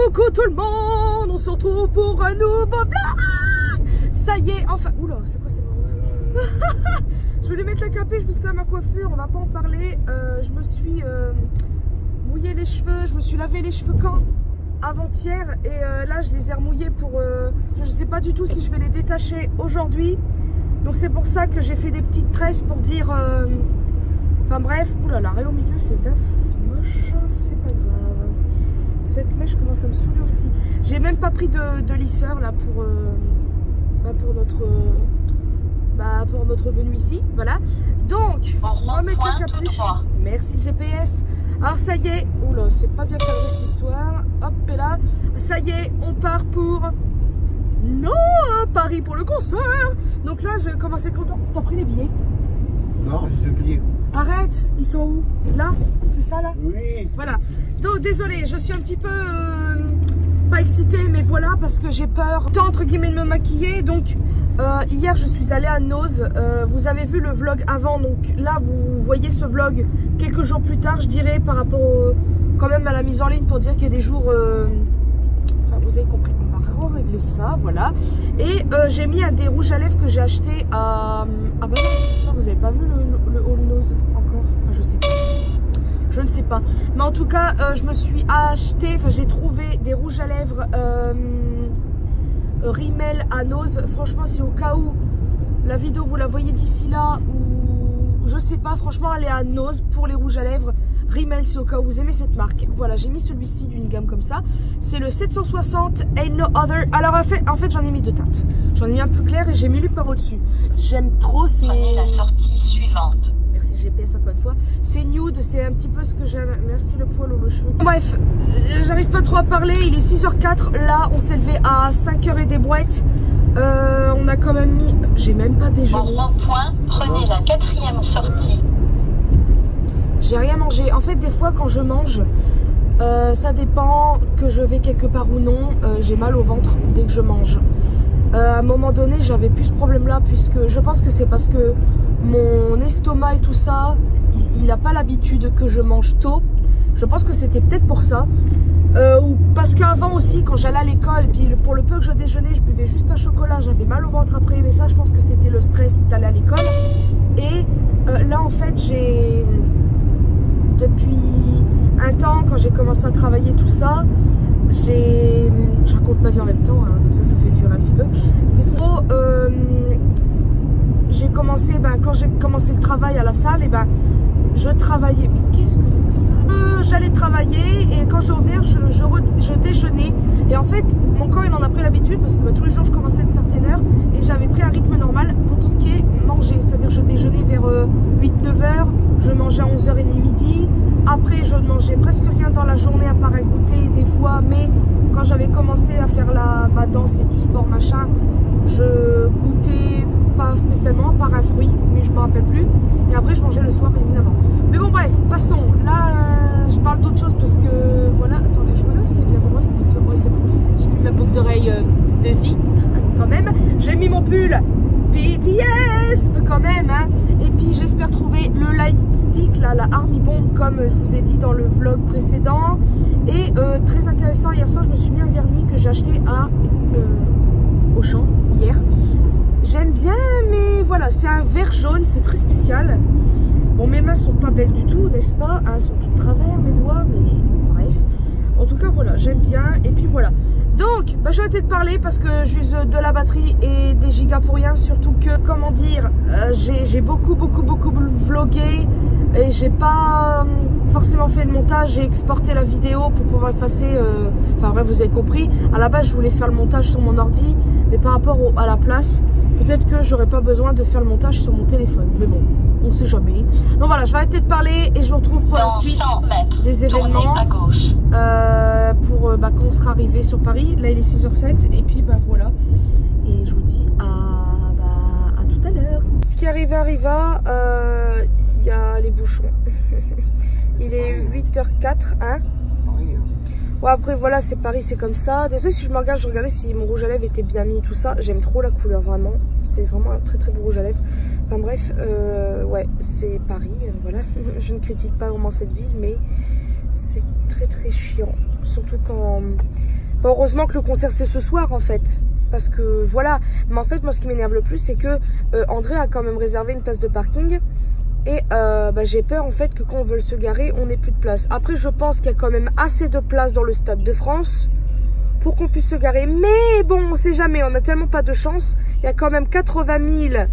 Coucou tout le monde, on se retrouve pour un nouveau vlog. Ça y est, enfin... Oula, c'est quoi cette... Je voulais mettre la capuche parce que ma coiffure, on va pas en parler. Je me suis mouillé les cheveux, je me suis lavé les cheveux quand? Avant-hier. Et là, je les ai remouillés pour... je sais pas du tout si je vais les détacher aujourd'hui. Donc c'est pour ça que j'ai fait des petites tresses pour dire... Enfin bref, oula, l'arrêt au milieu, c'est daf moche, c'est pas grave. Cette mèche commence à me saouler aussi. J'ai même pas pris de lisseur là pour notre venue ici. Voilà. Donc, on va mettre la capuche. Merci le GPS. Alors ça y est. Oula, c'est pas bien cadré cette histoire. Hop, et là. Ça y est, on part pour... Non, Paris pour le concert. Donc là, je commence à être content. T'as pris les billets? Non, j'ai oublié. Arrête, ils sont où? Là? C'est ça là? Oui. Voilà. Donc désolé, je suis un petit peu pas excitée, mais voilà, parce que j'ai peur entre guillemets de me maquiller. Donc hier je suis allée à Noz. Vous avez vu le vlog avant, donc là vous voyez ce vlog quelques jours plus tard, je dirais, par rapport quand même à la mise en ligne, pour dire qu'il y a des jours enfin vous avez compris. On va régler ça, voilà. Et j'ai mis des rouges à lèvres que j'ai acheté à... Ah bah non, ça vous avez pas vu le All Nose encore? Enfin, je sais pas. Je ne sais pas. Mais en tout cas, je me suis acheté, enfin j'ai trouvé des rouges à lèvres Rimmel à Nose. Franchement, si au cas où la vidéo vous la voyez d'ici là, ou je sais pas, franchement, allez à Nose pour les rouges à lèvres. Rimmel, c'est au cas où vous aimez cette marque. Voilà, j'ai mis celui-ci d'une gamme comme ça. C'est le 760 Ain't No Other. Alors en fait j'en ai mis deux teintes. J'en ai mis un plus clair et j'ai mis lui par au-dessus. J'aime trop, c'est... Prenez la sortie suivante. Merci GPS encore une fois. C'est nude, c'est un petit peu ce que j'aime. Merci le poil ou le cheveu. Bref, j'arrive pas trop à parler. Il est 6h04. Là, on s'est levé à 5h et des brouettes. On a quand même mis... J'ai même pas déjeuné. Au rond-point, prenez la 4e sortie. J'ai rien mangé. En fait, des fois, quand je mange, ça dépend que je vais quelque part ou non. J'ai mal au ventre dès que je mange. À un moment donné, j'avais plus ce problème-là, puisque je pense que c'est parce que mon estomac et tout ça, il n'a pas l'habitude que je mange tôt. Je pense que c'était peut-être pour ça. Ou parce qu'avant aussi, quand j'allais à l'école, et puis pour le peu que je déjeunais, je buvais juste un chocolat, j'avais mal au ventre après. Mais ça, je pense que c'était le stress d'aller à l'école. Et là, en fait, j'ai... Depuis un temps, quand j'ai commencé à travailler tout ça, je raconte ma vie en même temps, hein, ça fait durer un petit peu. J'ai commencé, quand j'ai commencé le travail à la salle, et je travaillais. Mais qu'est-ce que c'est que ça? J'allais travailler et quand je revenais, je déjeunais. Et en fait, mon corps il en a pris l'habitude parce que tous les jours je commençais à une certaine heure et j'avais pris un rythme normal pour tout ce qui est manger. C'est-à-dire je déjeunais vers 8-9h, je mangeais à 11h30 midi. Après, je ne mangeais presque rien dans la journée à part un goûter des fois. Mais quand j'avais commencé à faire ma danse et du sport machin, je goûtais pas spécialement, par un fruit, mais je me rappelle plus. Et après, je mangeais le soir, évidemment. Mais bon, bref, passons. Là, je parle d'autre chose parce que voilà. Attendez, je regarde si c'est bien pour moi cette histoire. Ouais, c'est bon. J'ai mis ma boucle d'oreille de vie, quand même. J'ai mis mon pull BTS, quand même. Hein. Et puis, j'espère trouver le light stick, là, la Army Bomb, comme je vous ai dit dans le vlog précédent. Et très intéressant, hier soir, je me suis mis un vernis que j'ai acheté à Auchan hier. J'aime bien, mais voilà, c'est un vert jaune, c'est très spécial. Bon, mes mains sont pas belles du tout, n'est-ce pas? Elles sont toutes travers, mes doigts, mais bref. En tout cas, voilà, j'aime bien. Et puis voilà. Donc, je vais arrêter de parler parce que j'use de la batterie et des gigas pour rien. Surtout que, comment dire, j'ai beaucoup vlogué et j'ai pas forcément fait le montage. J'ai exporté la vidéo pour pouvoir effacer. Enfin, bref, vous avez compris. À la base, je voulais faire le montage sur mon ordi, mais par rapport à la place, peut-être que j'aurais pas besoin de faire le montage sur mon téléphone. Mais bon, on sait jamais. Donc voilà, je vais arrêter de parler et je vous retrouve pour la suite des événements. Pour quand on sera arrivé sur Paris. Là, il est 6h07 et puis voilà. Et je vous dis à tout à l'heure. Ce qui arriva, il y a les bouchons. Il est 8h04, hein. Ouais, après voilà, c'est Paris, c'est comme ça. Désolé si je me regarde, je regardais si mon rouge à lèvres était bien mis, tout ça. J'aime trop la couleur, vraiment. C'est vraiment un très beau rouge à lèvres. Enfin bref, ouais, c'est Paris, voilà. Je ne critique pas vraiment cette ville, mais c'est très chiant. Surtout quand Bon, heureusement que le concert c'est ce soir en fait. Parce que voilà. Mais en fait, moi ce qui m'énerve le plus, c'est que André a quand même réservé une place de parking. Et j'ai peur en fait que quand on veut se garer, on n'ait plus de place. Après, je pense qu'il y a quand même assez de place dans le Stade de France pour qu'on puisse se garer. Mais bon, on sait jamais, on n'a tellement pas de chance. Il y a quand même 80 000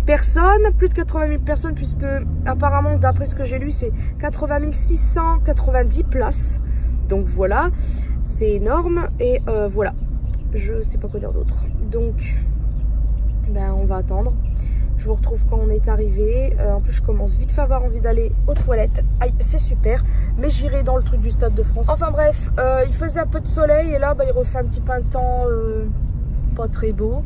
personnes, plus de 80 000 personnes, puisque apparemment, d'après ce que j'ai lu, c'est 80 690 places. Donc voilà, c'est énorme. Et voilà, je sais pas quoi dire d'autre. Donc, on va attendre. Je vous retrouve quand on est arrivé. En plus, je commence vite fait à avoir envie d'aller aux toilettes. Aïe, c'est super. Mais j'irai dans le truc du Stade de France. Enfin bref, il faisait un peu de soleil. Et là, il refait un petit peu un temps pas très beau.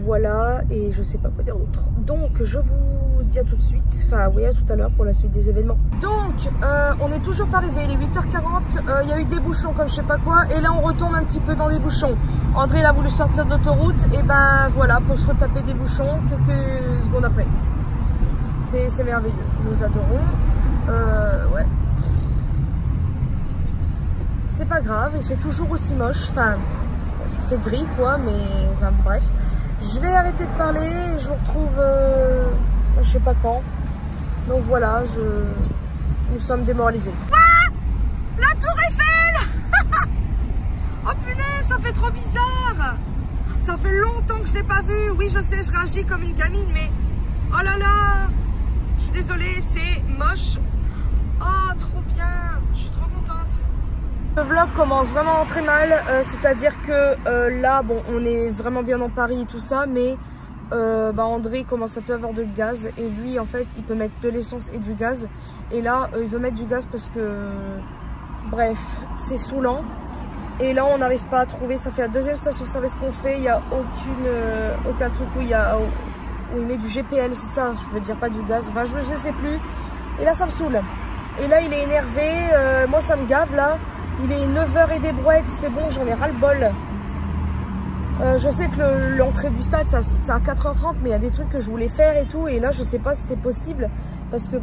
Voilà. Et je sais pas quoi dire d'autre. Donc, je vous dis à tout de suite. Enfin, oui, à tout à l'heure pour la suite des événements. Donc, on n'est toujours pas arrivé. Il est 8h40. Il y a eu des bouchons comme je sais pas quoi. Et là, on retombe un petit peu dans des bouchons. André, il a voulu sortir de l'autoroute. Et voilà, pour se retaper des bouchons quelques secondes après. C'est merveilleux. Nous adorons. Ouais. C'est pas grave. Il fait toujours aussi moche. Enfin, c'est gris quoi. Mais enfin, bref. Je vais arrêter de parler et je vous retrouve, je sais pas quand. Donc voilà, nous sommes démoralisés. Ah, la tour Eiffel. Oh punaise, ça fait trop bizarre. Ça fait longtemps que je l'ai pas vue. Oui, je sais, je réagis comme une gamine, mais oh là là. Je suis désolée, c'est moche. Oh, trop bien. Je suis trop contente. Le vlog commence vraiment très mal, c'est-à-dire que là, bon, on est vraiment bien dans Paris et tout ça, mais André commence à peu avoir de gaz et lui, en fait, il peut mettre de l'essence et du gaz. Et là, il veut mettre du gaz parce que, bref, c'est saoulant. Et là, on n'arrive pas à trouver, ça fait la deuxième station-service qu'on fait, il n'y a aucun truc où il met du GPL, c'est ça, je veux dire pas du gaz, enfin, je sais plus. Et là, ça me saoule. Et là, il est énervé, moi, ça me gave, là. Il est 9h et des brouettes, c'est bon, j'en ai ras-le-bol. Je sais que l'entrée du stade, c'est à 4h30, mais il y a des trucs que je voulais faire et tout. Et là, je sais pas si c'est possible. Parce que,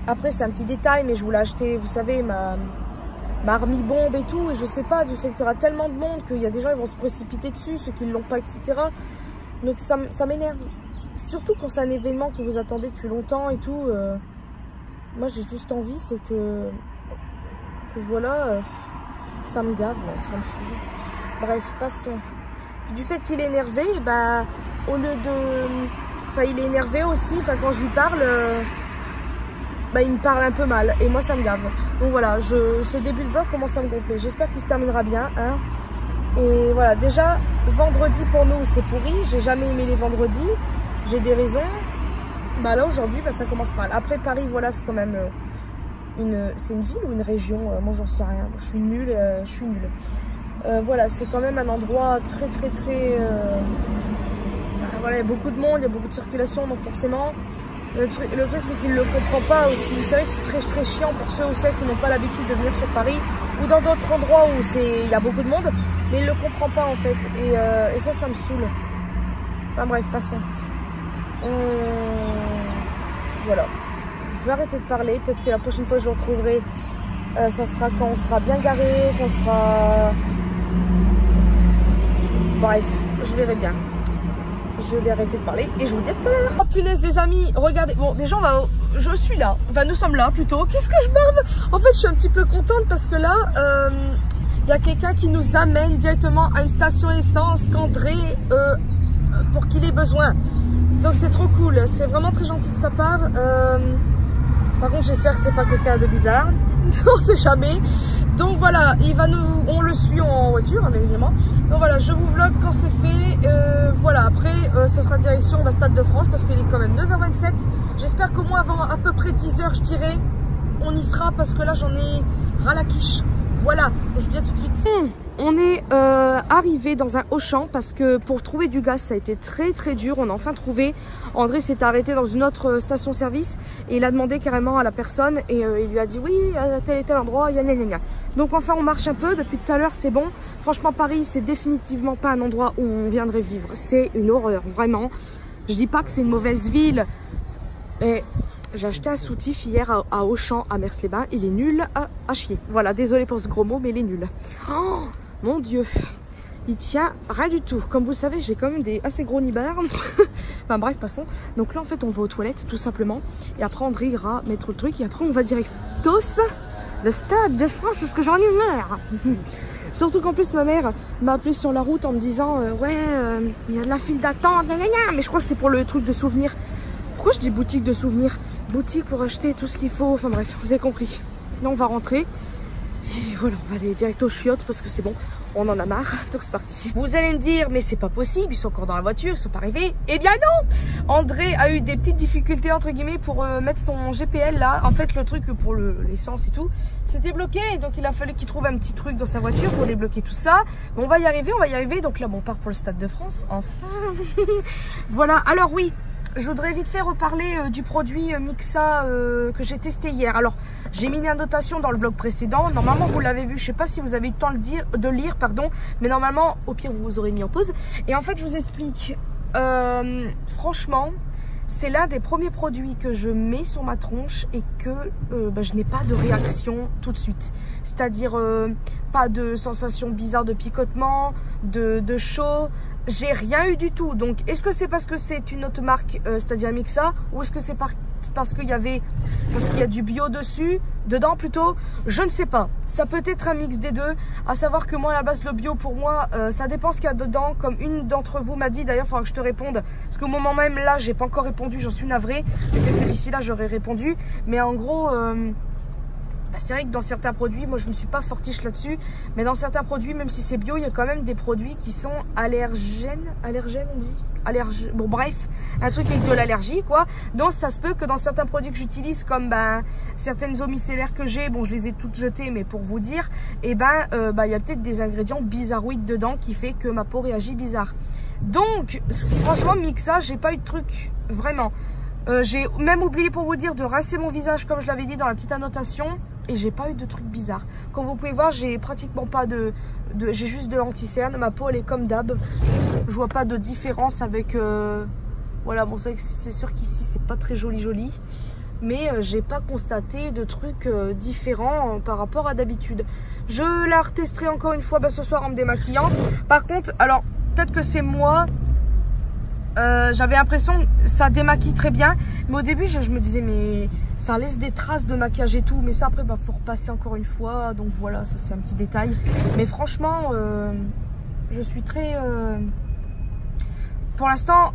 après, c'est un petit détail, mais je voulais acheter, vous savez, ma armi-bombe et tout. Et je sais pas, du fait qu'il y aura tellement de monde qu'il y a des gens qui vont se précipiter dessus, ceux qui ne l'ont pas, etc. Donc, ça m'énerve. Surtout quand c'est un événement que vous attendez depuis longtemps et tout. Moi, j'ai juste envie, c'est que voilà, ça me gave, ça me saoule. Bref, passons. Puis du fait qu'il est énervé, au lieu de... Enfin, il est énervé aussi, quand je lui parle, il me parle un peu mal. Et moi, ça me gave. Donc voilà, ce début de vlog commence à me gonfler. J'espère qu'il se terminera bien. Hein. Et voilà, déjà, vendredi pour nous, c'est pourri. J'ai jamais aimé les vendredis. J'ai des raisons. Là, aujourd'hui, ça commence mal. Après, Paris, voilà, c'est quand même... c'est une ville ou une région, moi j'en sais rien, je suis nulle, voilà, c'est quand même un endroit très voilà, il y a beaucoup de monde, il y a beaucoup de circulation, donc forcément le truc c'est qu'il ne le comprend pas aussi. C'est vrai que c'est très chiant pour ceux ou celles qui n'ont pas l'habitude de venir sur Paris ou dans d'autres endroits où il y a beaucoup de monde, mais il ne le comprend pas en fait, et ça me saoule. Enfin bref, passons. Voilà. Je vais arrêter de parler, peut-être que la prochaine fois que je vous retrouverai, ça sera quand on sera bien garé, qu'on sera... Bref, je verrai bien. Je vais arrêter de parler et je vous dis à tout à l'heure. Oh punaise les amis, regardez, bon déjà je suis là, nous sommes là plutôt. Qu'est-ce que je barbe? En fait je suis un petit peu contente parce que là, il y a quelqu'un qui nous amène directement à une station essence qu'André, pour qu'il ait besoin. Donc c'est trop cool, c'est vraiment très gentil de sa part. Par contre, j'espère que c'est pas quelqu'un de bizarre. On sait jamais. Donc voilà, on le suit en voiture, bien évidemment. Donc voilà, je vous vlog quand c'est fait. Voilà, après, ça sera direction, on va Stade de France parce qu'il est quand même 9h27. J'espère qu'au moins avant à peu près 10h, je dirais, on y sera parce que là, j'en ai ras la quiche. Voilà, je vous dis à tout de suite. On est arrivé dans un Auchan parce que pour trouver du gaz, ça a été très dur. On a enfin trouvé. André s'est arrêté dans une autre station-service et il a demandé carrément à la personne et il lui a dit oui, à tel et tel endroit, gna. Donc enfin, on marche un peu. Depuis tout à l'heure, c'est bon. Franchement, Paris, c'est définitivement pas un endroit où on viendrait vivre. C'est une horreur, vraiment. Je dis pas que c'est une mauvaise ville, mais J'ai acheté un soutif hier à Auchan, à Mers-les-Bains. Il est nul à chier. Voilà, désolé pour ce gros mot, mais il est nul. Oh, mon Dieu. Il tient rien du tout. Comme vous le savez, j'ai quand même des assez gros nibards. Enfin bref, passons. Donc là, en fait, on va aux toilettes, tout simplement. Et après, André ira mettre le truc. Et après, on va directos le Stade de France, parce que j'en ai marre. Surtout qu'en plus, ma mère m'a appelé sur la route en me disant ouais, il y a de la file d'attente, mais je crois que c'est pour le truc de souvenirs. Pourquoi je dis boutique de souvenirs? Boutique pour acheter tout ce qu'il faut. Enfin bref, vous avez compris. Là, on va rentrer. Et voilà, on va aller direct aux chiottes parce que c'est bon, on en a marre, donc c'est parti. Vous allez me dire, mais c'est pas possible, ils sont encore dans la voiture, ils sont pas arrivés. Eh bien non! André a eu des petites difficultés, entre guillemets, pour mettre son GPL là. En fait, le truc pour l'essence et tout, c'était bloqué. Donc il a fallu qu'il trouve un petit truc dans sa voiture pour débloquer tout ça. Mais on va y arriver, on va y arriver. Donc là, bon, on part pour le Stade de France, enfin. Voilà, alors oui. Je voudrais vite fait reparler du produit Mixa que j'ai testé hier. Alors, j'ai mis une annotation dans le vlog précédent. Normalement, vous l'avez vu. Je sais pas si vous avez eu le temps de lire, pardon. Mais normalement, au pire, vous aurez mis en pause. Et en fait, je vous explique. Franchement, c'est l'un des premiers produits que je mets sur ma tronche et que je n'ai pas de réaction tout de suite. C'est-à-dire, pas de sensation bizarre de picotement, de chaud. J'ai rien eu du tout. Donc, est-ce que c'est parce que c'est une autre marque, c'est-à-dire Mixa, ou est-ce que c'est parce qu'il y a du bio dedans plutôt? Je ne sais pas. Ça peut être un mix des deux. À savoir que moi, à la base, le bio, pour moi, ça dépend ce qu'il y a dedans. Comme une d'entre vous m'a dit, d'ailleurs, il faudra que je te réponde. Parce qu'au moment même, là, j'ai pas encore répondu. J'en suis navrée. Peut-être que d'ici là, j'aurais répondu. Mais en gros... c'est vrai que dans certains produits, moi je ne suis pas fortiche là-dessus, mais dans certains produits, même si c'est bio, il y a quand même des produits qui sont allergènes, on dit, bon bref, un truc avec de l'allergie quoi. Donc ça se peut que dans certains produits que j'utilise, comme certaines eaux micellaires que j'ai, bon je les ai toutes jetées, mais pour vous dire, et il y a peut-être des ingrédients bizarroïdes dedans qui fait que ma peau réagit bizarre. Donc franchement Mixa, j'ai pas eu de truc vraiment. J'ai même oublié pour vous dire de rincer mon visage comme je l'avais dit dans la petite annotation et j'ai pas eu de trucs bizarres. Comme vous pouvez voir, j'ai pratiquement pas j'ai juste de l'anti-cerne. Ma peau elle est comme d'hab. Je vois pas de différence avec voilà, bon c'est sûr qu'ici c'est pas très joli mais j'ai pas constaté de trucs différents par rapport à d'habitude. Je la retesterai encore une fois ce soir en me démaquillant. Par contre, alors peut-être que c'est moi. J'avais l'impression que ça démaquille très bien, mais au début je me disais mais ça laisse des traces de maquillage et tout, mais ça après faut repasser encore une fois, donc voilà, ça c'est un petit détail. Mais franchement je suis très pour l'instant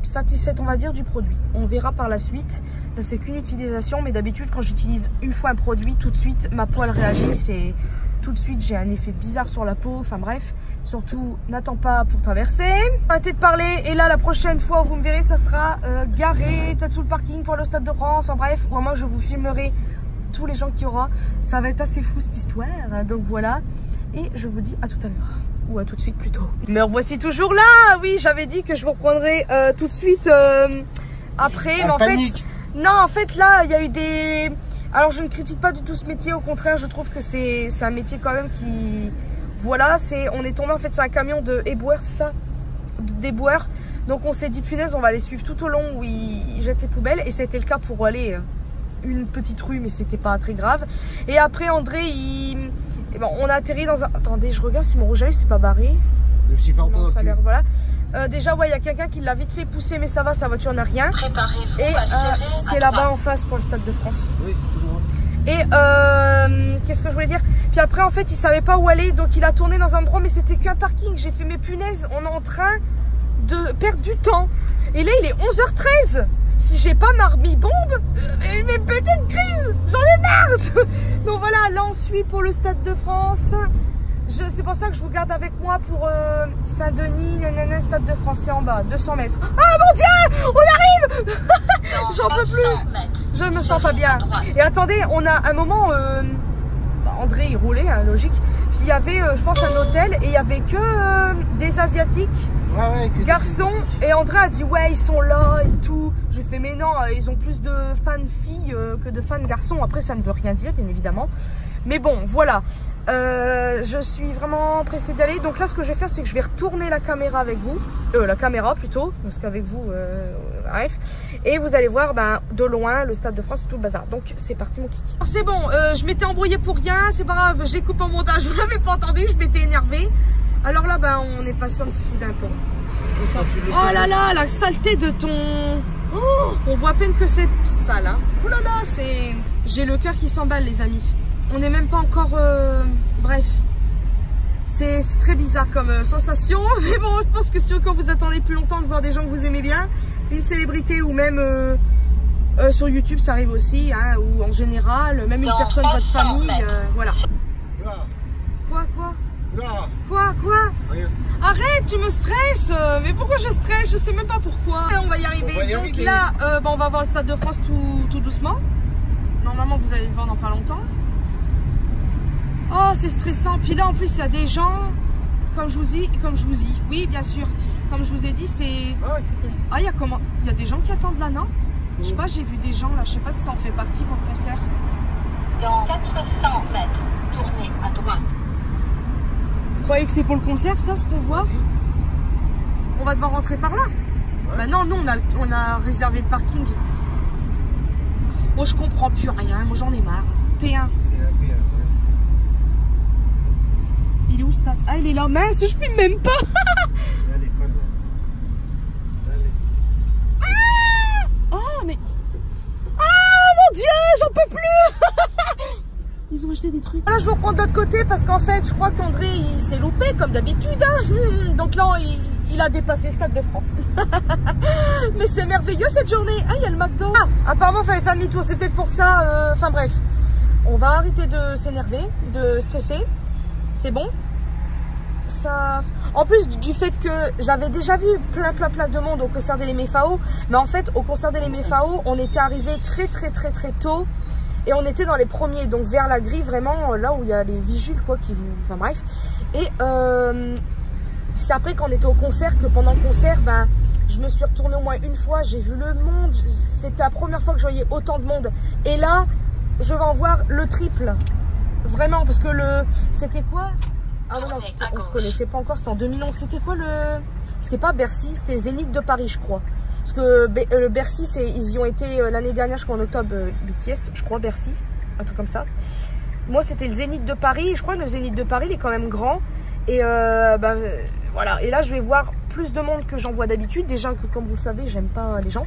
satisfaite, on va dire, du produit. On verra par la suite. Là c'est qu'une utilisation, mais d'habitude quand j'utilise une fois un produit, tout de suite ma peau elle réagit, c'est tout de suite j'ai un effet bizarre sur la peau, enfin bref. Surtout, n'attends pas pour traverser. Arrêtez de parler. Et là, la prochaine fois, vous me verrez, ça sera garé, peut-être sous le parking pour le Stade de France. Enfin bref, ou moi, je vous filmerai tous les gens qu'il y aura. Ça va être assez fou cette histoire. Donc voilà. Et je vous dis à tout à l'heure. Ou à tout de suite plutôt. Me revoici toujours là. Oui, j'avais dit que je vous reprendrai tout de suite après. Mais en fait, non, en fait, là, il y a eu des... Alors, je ne critique pas du tout ce métier. Au contraire, je trouve que c'est un métier quand même qui... Voilà, on est tombé en fait sur un camion de éboueurs, c'est ça, d'éboueurs. Donc on s'est dit punaise, on va les suivre tout au long où ils jettent les poubelles. Et ça a été le cas pour aller une petite rue, mais c'était pas très grave. Et après André, on a atterri dans un... Attendez, je regarde si mon rouge à lèvres c'est pas barré. Non, ça a l'air, voilà. Déjà, ouais, il y a quelqu'un qui l'a vite fait pousser, mais ça va, sa voiture n'a rien. Et c'est là-bas en face pour le Stade de France. Oui, c'est toujours. Et qu'est-ce que je voulais dire? Puis après en fait il savait pas où aller, donc il a tourné dans un endroit, mais c'était qu'un parking. J'ai fait mes punaises, on est en train de perdre du temps. Et là il est 11h13. Si j'ai pas ma bombe, mais petite crise, j'en ai marre. Donc voilà, là on suit pour le Stade de France. C'est pour ça que je vous garde avec moi pour Saint-Denis, Stade de France, c'est en bas, 200 mètres. Ah mon Dieu, on arrive. J'en peux plus. Je me sens pas bien. Et attendez, on a un moment, André il roulait, hein, logique. Puis il y avait, je pense, un hôtel et il y avait que des Asiatiques, garçons. Et André a dit ouais ils sont là et tout. J'ai fait mais non, ils ont plus de fans filles que de fans garçons. Après ça ne veut rien dire bien évidemment. Mais bon voilà. Je suis vraiment pressée d'y aller. Donc là, ce que je vais faire, c'est que je vais retourner la caméra avec vous. La caméra plutôt, parce qu'avec vous, bref. Et vous allez voir de loin le Stade de France et tout le bazar. Donc c'est parti mon kiki. C'est bon, je m'étais embrouillée pour rien. C'est pas grave, j'ai coupé en montage. Vous l'avez pas entendu, je m'étais énervée. Alors là, on est passé en dessous d'un pont. Oh là là, la saleté de ton... Oh, on voit à peine que c'est sale. Hein. Oh là là, c'est... J'ai le cœur qui s'emballe, les amis. On n'est même pas encore... Bref. C'est très bizarre comme sensation. Mais bon, je pense que si quand vous attendez plus longtemps de voir des gens que vous aimez bien, une célébrité ou même sur YouTube, ça arrive aussi. Hein, ou en général, même une personne de votre famille. Voilà. Quoi Rien. Arrête, tu me stresses. Mais pourquoi je stresse? Je sais même pas pourquoi. On va y arriver. Donc là, on va voir le Stade de France tout doucement. Normalement, vous allez le voir dans pas longtemps. Oh, c'est stressant. Puis là, en plus, il y a des gens, oui, bien sûr. Comme je vous ai dit, c'est... Ah, il y a des gens qui attendent là, non? Je sais pas, j'ai vu des gens là. Je sais pas si ça en fait partie pour le concert. Dans 400 mètres, tournez à droite. Vous croyez que c'est pour le concert, ça, ce qu'on voit? On va devoir rentrer par là. Bah non, nous, on a réservé le parking. Moi, je comprends plus rien. Moi, j'en ai marre. P1. C'est un P1, ouais. Il est où, Stade? Ah, il est là. Mince, je filme même pas. Allez, fun, allez. Oh, mais... Ah, mon Dieu, j'en peux plus. Ils ont acheté des trucs. Là, je vais reprendre de l'autre côté parce qu'en fait, je crois qu'André, il s'est loupé comme d'habitude. Hein. Donc là, il a dépassé le Stade de France. Mais c'est merveilleux cette journée. Ah, il y a le McDo. Ah, apparemment, il fallait faire demi-tour. C'est peut-être pour ça. Enfin bref, on va arrêter de s'énerver, de stresser. C'est bon. Ça... En plus du fait que j'avais déjà vu plein de monde au concert des LMFAO. Mais en fait, au concert des LMFAO, on était arrivé très tôt. Et on était dans les premiers, donc vers la grille, vraiment là où il y a les vigiles, quoi, qui vous... Enfin bref. Et c'est après qu'on était au concert que pendant le concert, je me suis retournée au moins une fois, j'ai vu le monde. C'était la première fois que je voyais autant de monde. Et là, je vais en voir le triple. Vraiment, parce que c'était quoi? Ah non, on se connaissait pas encore, c'était en 2011. C'était quoi C'était pas Bercy, c'était Zénith de Paris, je crois. Parce que le Bercy, ils y ont été l'année dernière, je crois en octobre, BTS, je crois, Bercy, un truc comme ça. Moi, c'était le Zénith de Paris, je crois que le Zénith de Paris, il est quand même grand. Et voilà, et là, je vais voir plus de monde que j'en vois d'habitude. Déjà que, comme vous le savez, j'aime pas les gens.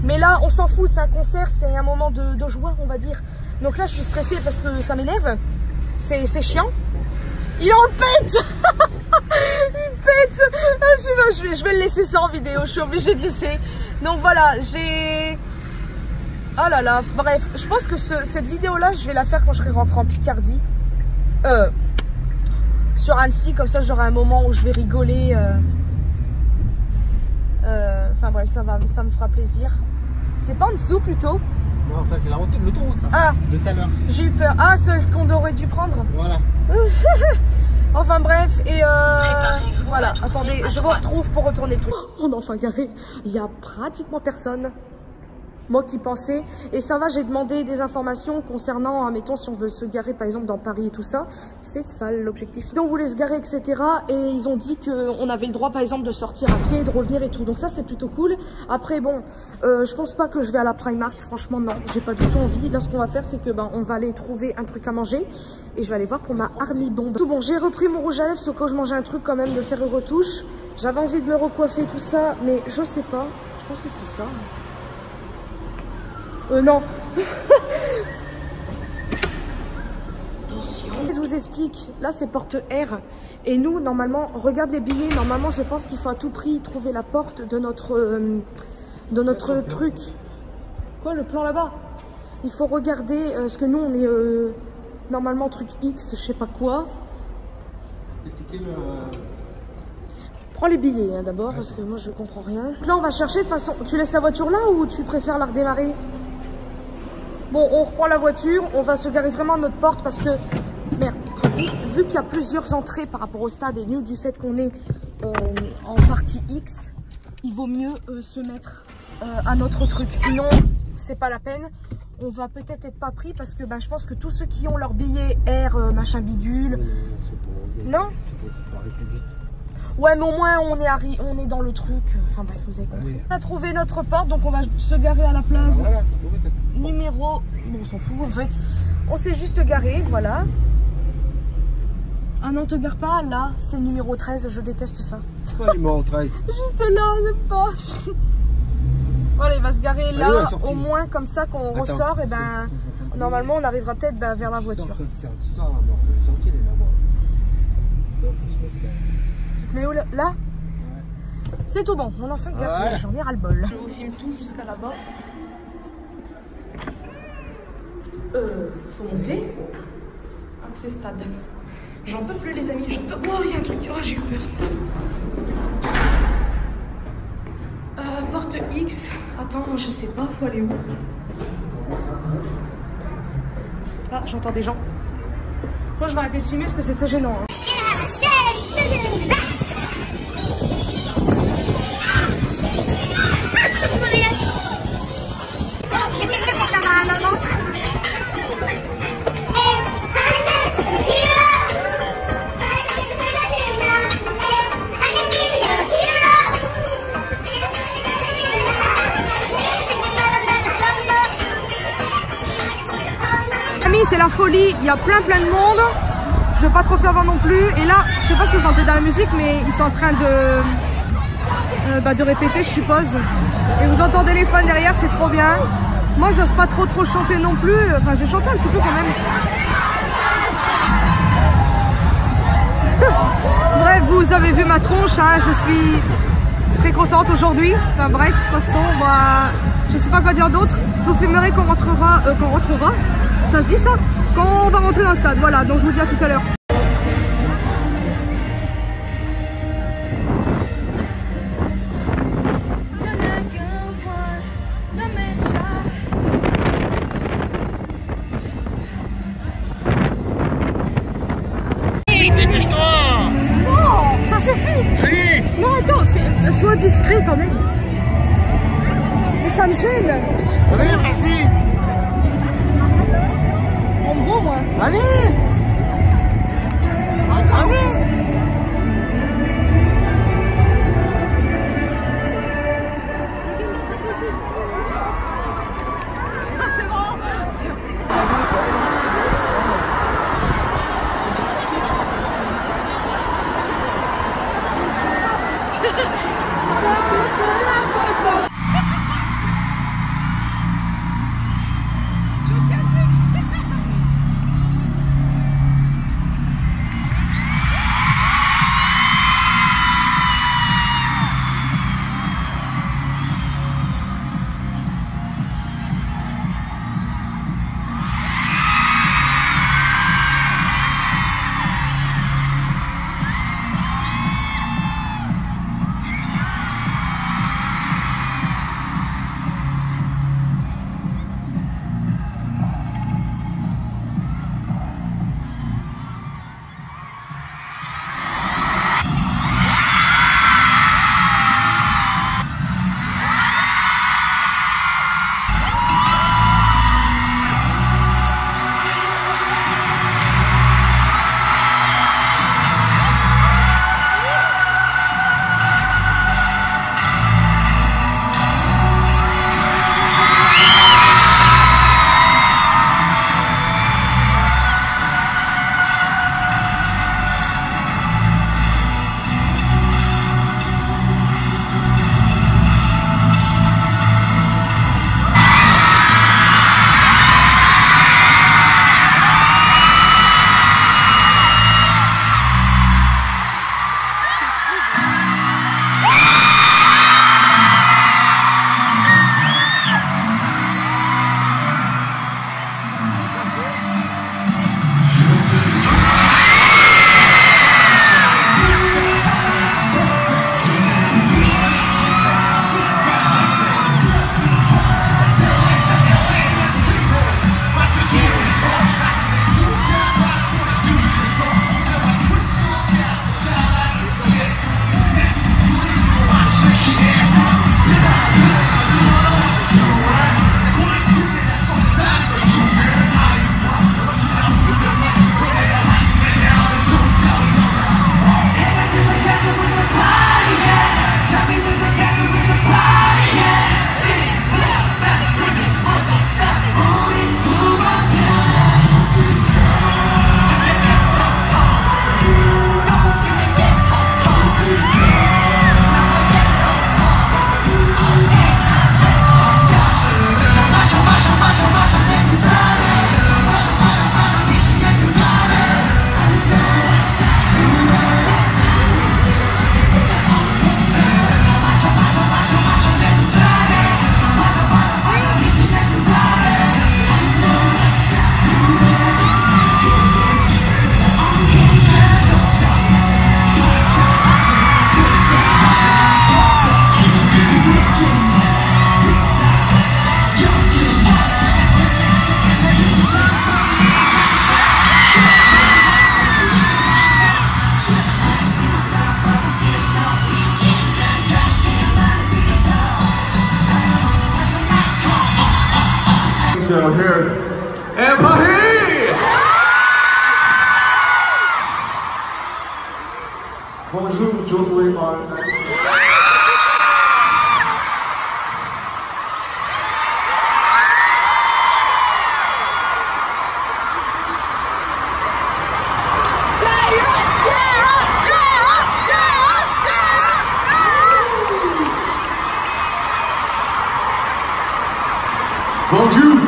Mais là, on s'en fout, c'est un concert, c'est un moment de joie, on va dire. Donc là, je suis stressée parce que ça m'énerve. C'est chiant. Il en pète. Il pète. Je vais le laisser ça en vidéo. Je suis obligée de laisser. Donc voilà, j'ai... Oh là là. Bref, je pense que cette vidéo-là, je vais la faire quand je serai rentrée en Picardie. Sur Annecy, comme ça, j'aurai un moment où je vais rigoler. Enfin bref, ça me fera plaisir. C'est pas en dessous plutôt? Non, ça c'est l'autoroute, ça. Ah, de tout à l'heure. J'ai eu peur. Ah, celle qu'on aurait dû prendre. Voilà. Enfin bref, et voilà, attendez, je vous retrouve pour retourner le truc. On est enfin garé, il y a pratiquement personne. Moi qui pensais, et ça va, j'ai demandé des informations concernant, mettons, si on veut se garer par exemple dans Paris et tout ça, c'est ça l'objectif. Donc on voulait se garer, etc. Et ils ont dit qu'on avait le droit par exemple de sortir à pied, de revenir et tout. Donc ça c'est plutôt cool. Après bon, je pense pas que je vais à la Primark, franchement non, j'ai pas du tout envie. Là ce qu'on va faire c'est que on va aller trouver un truc à manger et je vais aller voir pour ma Army Bomb. Tout bon, j'ai repris mon rouge à lèvres, sauf que je mangeais un truc quand même de faire une retouche. J'avais envie de me recoiffer tout ça, mais je sais pas, je pense que c'est ça. Non. Attention. Je vous explique. Là, c'est porte R. Et nous, normalement, regarde les billets. Normalement, je pense qu'il faut à tout prix trouver la porte de notre truc. Quoi, le plan là-bas? Il faut regarder ce que nous, on est normalement truc X, je sais pas quoi. Et c'est quel... Prends les billets hein, d'abord, parce que moi, je comprends rien. Donc là, on va chercher. De toute façon, tu laisses la voiture là ou tu préfères la redémarrer? Bon, on reprend la voiture, on va se garer vraiment à notre porte parce que, merde, vu qu'il y a plusieurs entrées par rapport au stade et nous, du fait qu'on est en partie X, il vaut mieux se mettre à notre truc. Sinon, c'est pas la peine. on va peut-être être pas pris parce que je pense que tous ceux qui ont leur billet air machin bidule. Non, c'est pour parler plus vite. Ouais, mais au moins on est dans le truc. Enfin bref, vous avez compris. On a trouvé notre porte, donc on va se garer à la place. Voilà, Numéro. Bon, on s'en fout en fait. On s'est juste garé, voilà. Ah non, te gare pas là, c'est numéro 13, je déteste ça. C'est quoi numéro 13? Juste là, j'aime pas. Voilà, il va se garer là, au moins comme ça quand on ressort, et normalement on arrivera peut-être vers la voiture. Tu sors là, on est sorti les là-bas. Donc on se met là. Tu te mets où là? Ouais. C'est tout bon, on en fait garé, j'en ai ras le bol. Je vous filme tout jusqu'à là-bas. Faut monter. Accès stade. J'en peux plus les amis, j'en peux. Oh, il y a un truc, oh j'ai eu peur. Porte X. Attends, je sais pas, faut aller où? Ah, j'entends des gens. Moi, je vais arrêter de filmer parce que c'est très gênant. Hein. C'est la folie, il y a plein de monde. Je veux pas trop faire voir non plus. Et là, je sais pas si vous entendez dans la musique, mais ils sont en train de répéter, je suppose. Et vous entendez les fans derrière, c'est trop bien. Moi, j'ose pas trop chanter non plus. Enfin, je chante un petit peu quand même. Bref, vous avez vu ma tronche, hein, je suis très contente aujourd'hui. Enfin bref, de toute façon, moi, je sais pas quoi dire d'autre. Je vous filmerai quand on rentrera. Ça se dit ça? Quand on va rentrer dans le stade, voilà, donc je vous dis à tout à l'heure. Dépêche-toi! Non, ça suffit! Allez! Non, attends, sois discret quand même. Mais ça me gêne. Allez, vas-y! On me voit, moi. Allez! Allez! C'est bon. Je tiens le truc. show here. And Paris! Bonjour, Jocelyn Martin. Bonjour!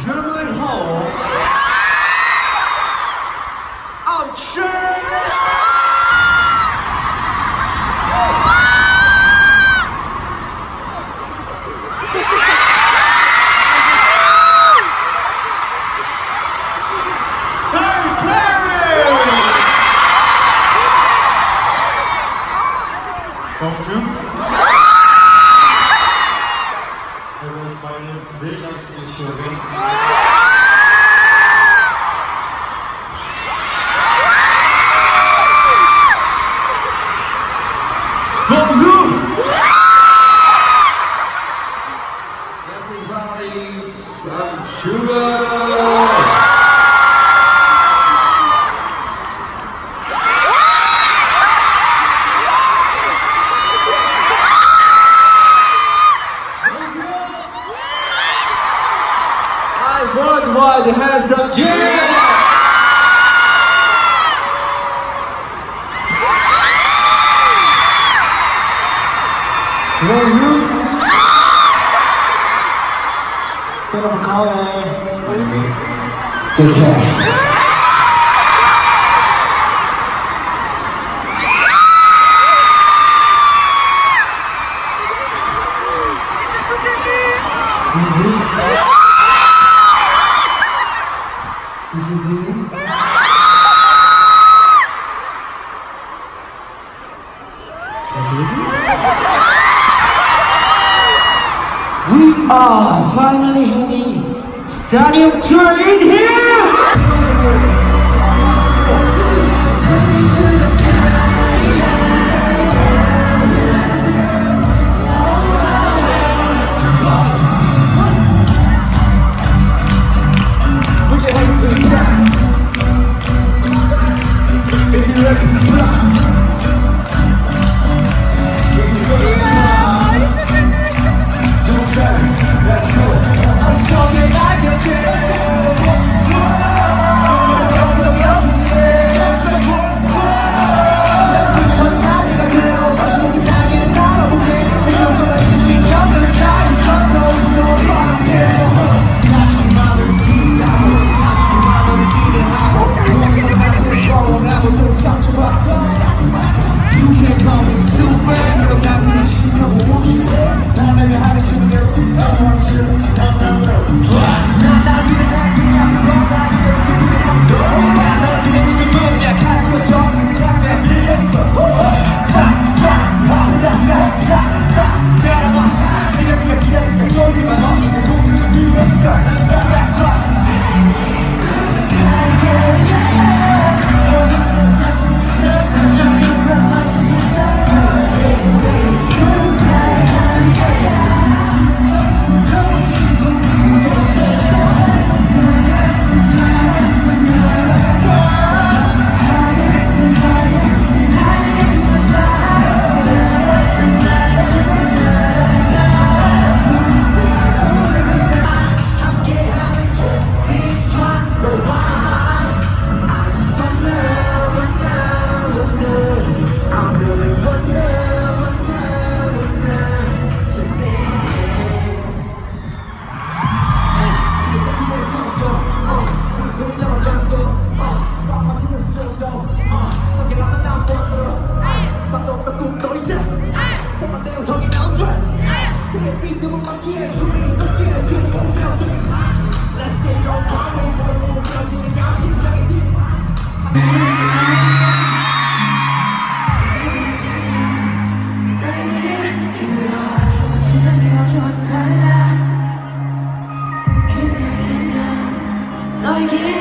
German home. I'm Bonjour. Everyone, my name is very nice to meet you again. Bonjour. Everybody, I'm Sugar. Worldwide handsome Jay! Bonjour! Thank you for calling. Take care. We are finally having stadium tour in here! 너에게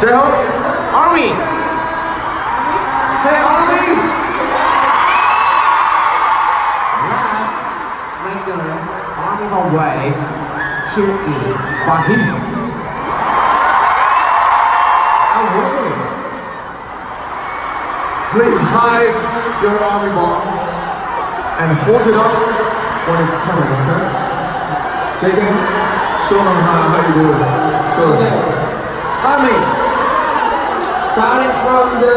J-Hope, Army. Hey, Army. Let's make an army of wave here in Bali. Please hide your army bomb and hold it up when it's coming, okay? JK, show them how you do it. Show them. Army, starting from the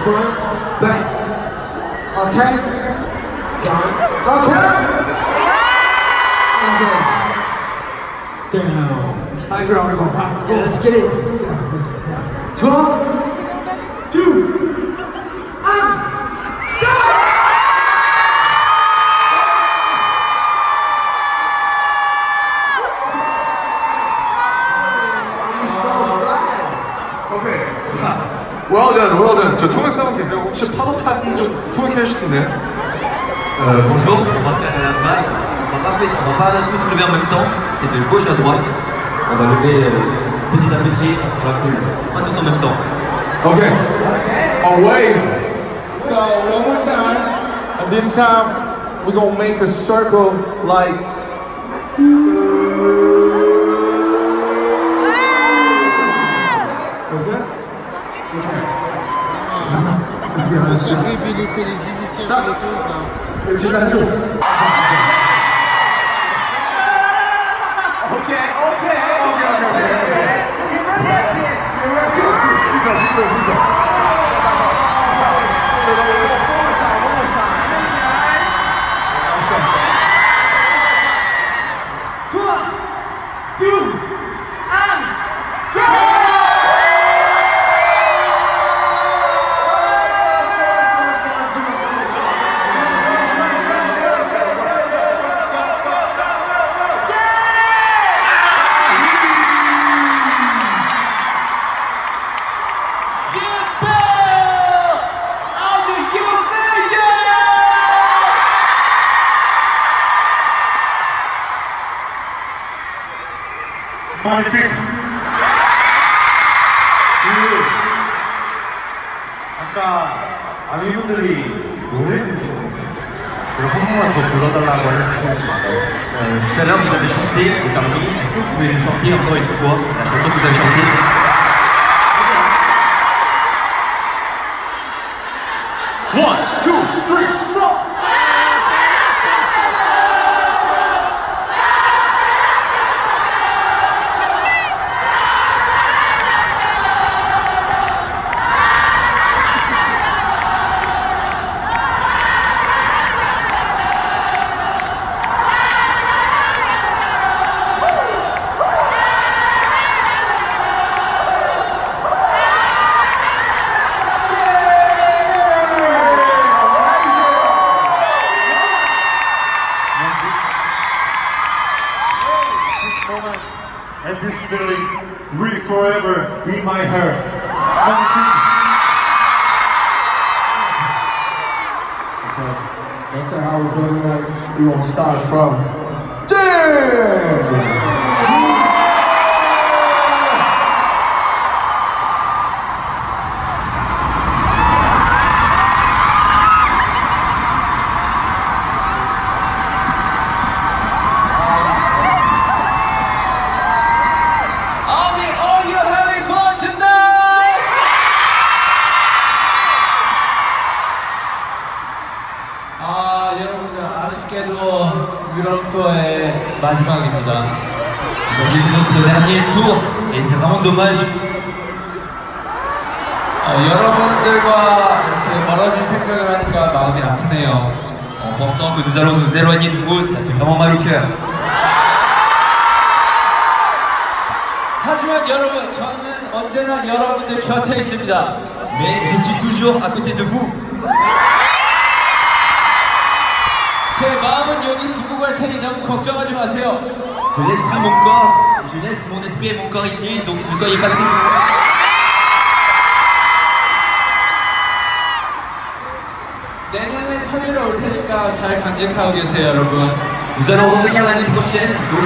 front, back. Okay? Okay? Down. Hide your army bomb. Yeah, let's get it. Down. 2, 1. Well done. 저 통역사분 계세요? 혹시 파도탄 좀 통역해 주실 수 있나요? Bonjour, on va faire la vague. On va pas tous lever en même temps, c'est de gauche à droite. On va lever petit à petit sur la foule, pas tous en même temps. Okay, a wave. So one more time, and this time we're gonna make a circle like. Okay? Réhabiliter les initiales et tout. Petit bateau. Okay. Magnifique. 아까 아미분들이 노래 부르셨거든요. 한 번만 더 불러달라고 해주실 수 있어요? Tout à l'heure, vous avez chanté les harmonies. Est-ce que vous pouvez nous chanter encore une fois la chanson que vous avez chantée? One, two, three, four. And this feeling will forever be my heart. Okay, that's how we're feeling like we're gonna start from. Dance! 여러분들 아쉽게도 유럽 투어의 마지막입니다. Donc c'est notre dernier tour et c'est vraiment dommage. 여러분들과 이렇게 멀어질 생각을 하니까 마음이 아프네요. En pensant que nous allons nous éloigner de vous, ça fait vraiment mal au cœur. 하지만 여러분, 저는 언제나 여러분들 곁에 있습니다. Mais je suis toujours à côté de vous. 제 마음은 여기 두고 갈 테니 너무 걱정하지 마세요. Je laisse mon corps, je laisse mon esprit et mon corps ici, donc ne soyez pas tristes. 내년에 찾으러 올 테니까 잘 간직하고 계세요, 여러분. Nous allons revenir l'année prochaine, donc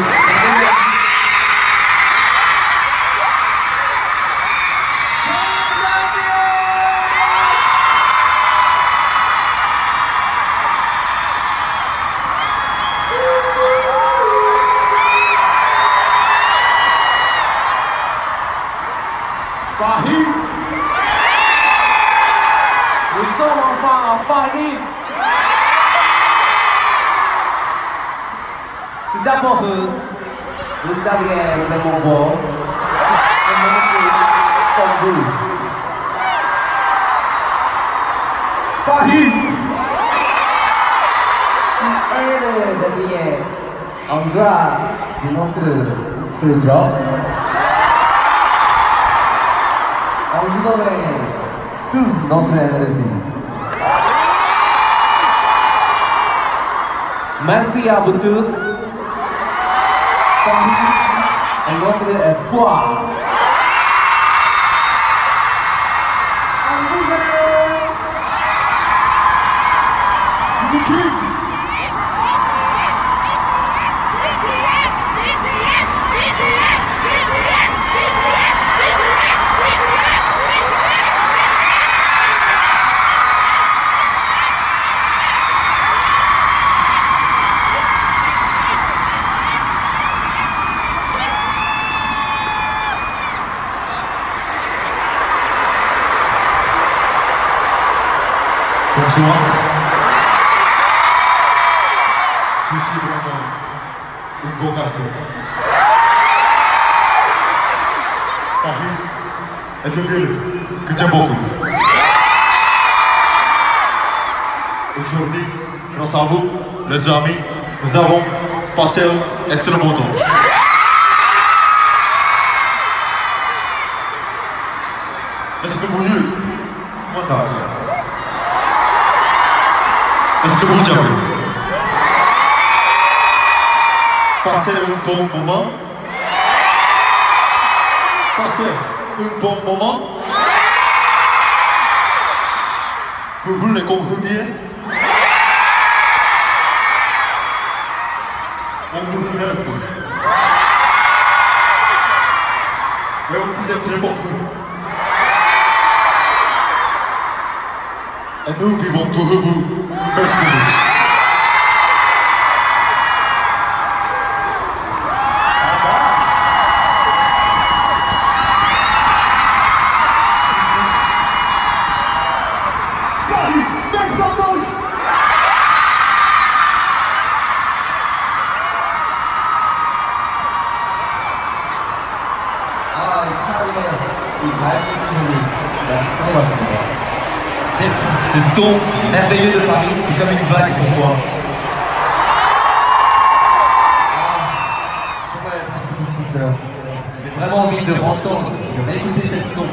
Paris. Tout d'abord, vous avez le mon bon. Comme vous. Paris. Un dernier endroit de notre job. On vous donne tous notre énergie. Merci à vous tous. Paris est notre espoir. Bonsoir. Je suis vraiment un beau garçon. Paris est une ville que j'aime beaucoup. Aujourd'hui, grâce à vous, les amis, nous avons passé un excellent moment. Est-ce que vous voulez Est-ce que vous avez passé un bon moment? Passé un bon moment? Que vous le compreniez? On vous remercie. Mais vous êtes très beaucoup. Et nous vivons pour vous. Merci beaucoup. Ce son merveilleux de Paris, c'est comme une vague pour moi. J'ai vraiment envie de entendre, de réécouter cette son.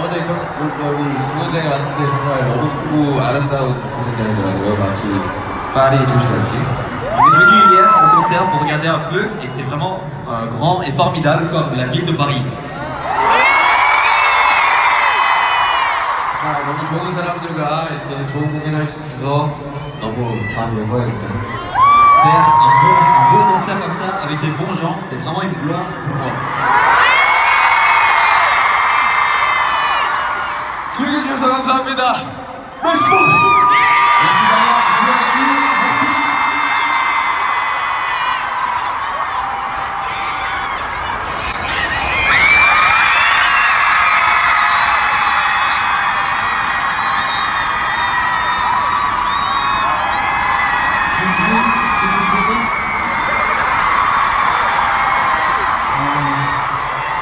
오늘 여기 공연장에 왔는데 정말 너무 크고 아름다운 공연장이더라고요. 마치 파리 도시같이. On est venu hier au concert pour regarder un peu et c'était vraiment grand et formidable comme la ville de Paris. 너무 좋은 사람들과 이렇게 좋은 공연할 수 있어서 너무 다 영광입니다. Faire un beau concert comme ça avec des bons gens, c'est vraiment une gloire pour moi. 즐겨주셔서 감사합니다. Merci beaucoup.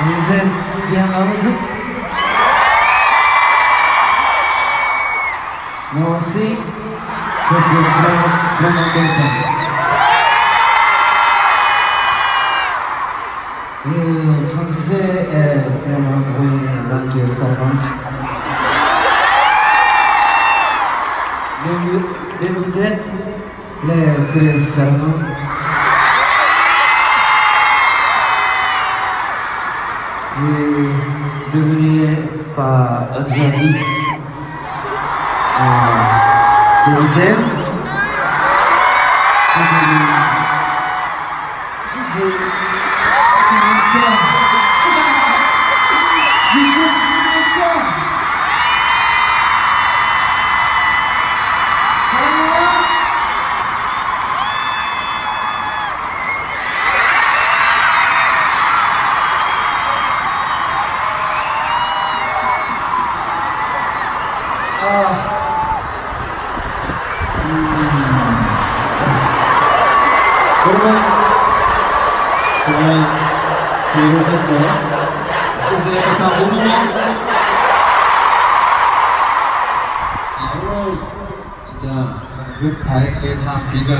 Vous êtes bien heureuse? Moi aussi, c'était vraiment content. Le français est vraiment une langue savante. Mais vous êtes les plus savants. Je ne devrais pas aujourd'hui. Je vous aime. 여러분, 즐거우셨나요? Vous avez passé un bon moment? 오늘 진짜 그래도 다행히 참 비가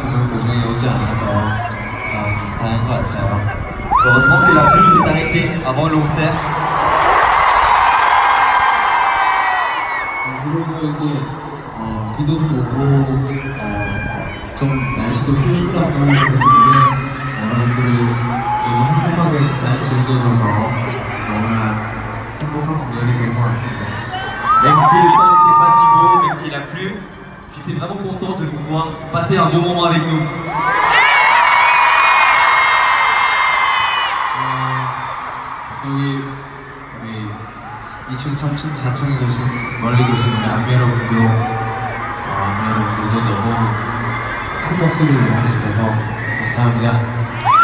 오늘 도중에 오지 않아서 참 다행인 것 같아요. Heureusement que la pluie s'est arrêtée avant le concert. 그리고 이게 비도 좀 오고 좀 날씨도 꿀꿀하고 그랬는데 여러분들이 너무 행복하게 잘 즐겨줘서 너무나 행복한 공연이 된 것 같습니다. Même si le temps n'était pas si beau, même s'il a plu, j'étais vraiment content de vous voir passer un bon moment avec nous. 여기 우리 2층, 3층, 4층에 계신 멀리 계신 우리 안미 여러분도 너무 큰 목소리를 보내주셔서 감사합니다.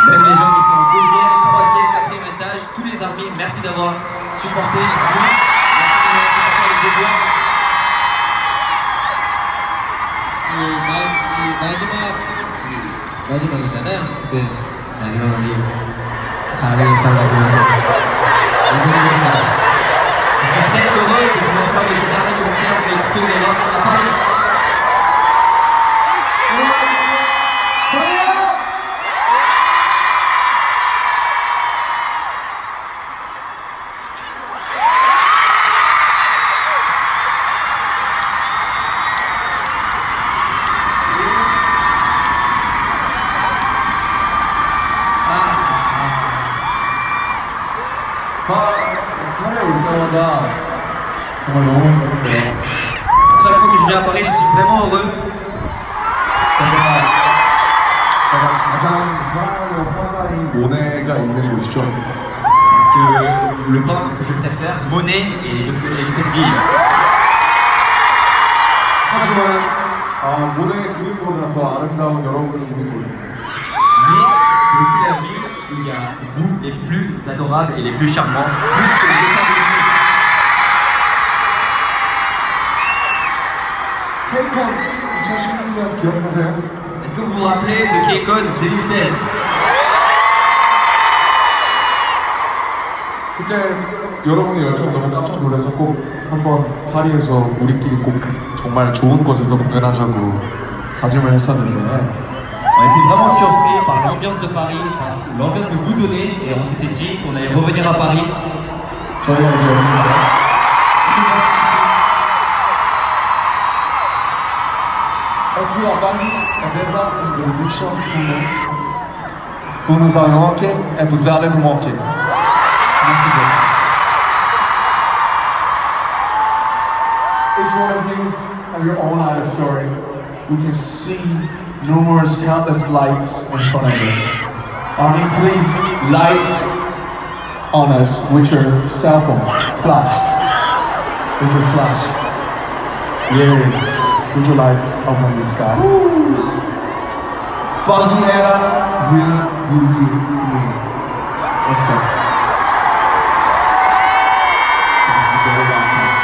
Même les gens qui sont au deuxième, troisième, quatrième étage, tous les armées, merci d'avoir supporté nous. Merci d'avoir supporté les devoirs. 마지막이잖아요. 근데 마지막 우리 다른 인사를 보면서 Je suis très heureux de pouvoir faire de ce dernier concert de Tour d'Europe à Paris. 파리에 올 때마다 정말 너무 행복해요. Chaque fois que je viens à Paris, je suis vraiment heureux. 제가 가장 사랑하는 화가인 모네가 있는 곳이죠. Parce que le peintre que je préfère, Monet, est de cette ville. 하지만 모네의 그림보다 더 아름다운 여러분이 있는 곳입니다. Mais c'est aussi la ville où il y a vous les plus adorables et les plus charmants, plus que les dessins de vous. 케이콘 2016년 기억하세요? Est-ce que vous vous rappelez de K-Con 2016? 그때 여러분의 열정 너무 깜짝 놀라서 꼭 한번 파리에서 우리끼리 꼭 정말 좋은 곳에서 공연하자고 다짐을 했었는데 On était vraiment surpris par l'ambiance de Paris, par l'ambiance que vous donnez, et on s'était dit qu'on allait revenir à Paris. 저희가 이제 여러분들 Et puis à Paris, il y a déjà une bénédiction pour nous. Vous nous avez manqué et vous allez nous manquer. Merci beaucoup. Each one of you have your own life story. We can see numerous countless lights in front of us. Army, please light on us with your cell phone. Flash. With your flash. Yeah. Put your lights up on the sky. Barriera will be me. Let's go. This is the very last one.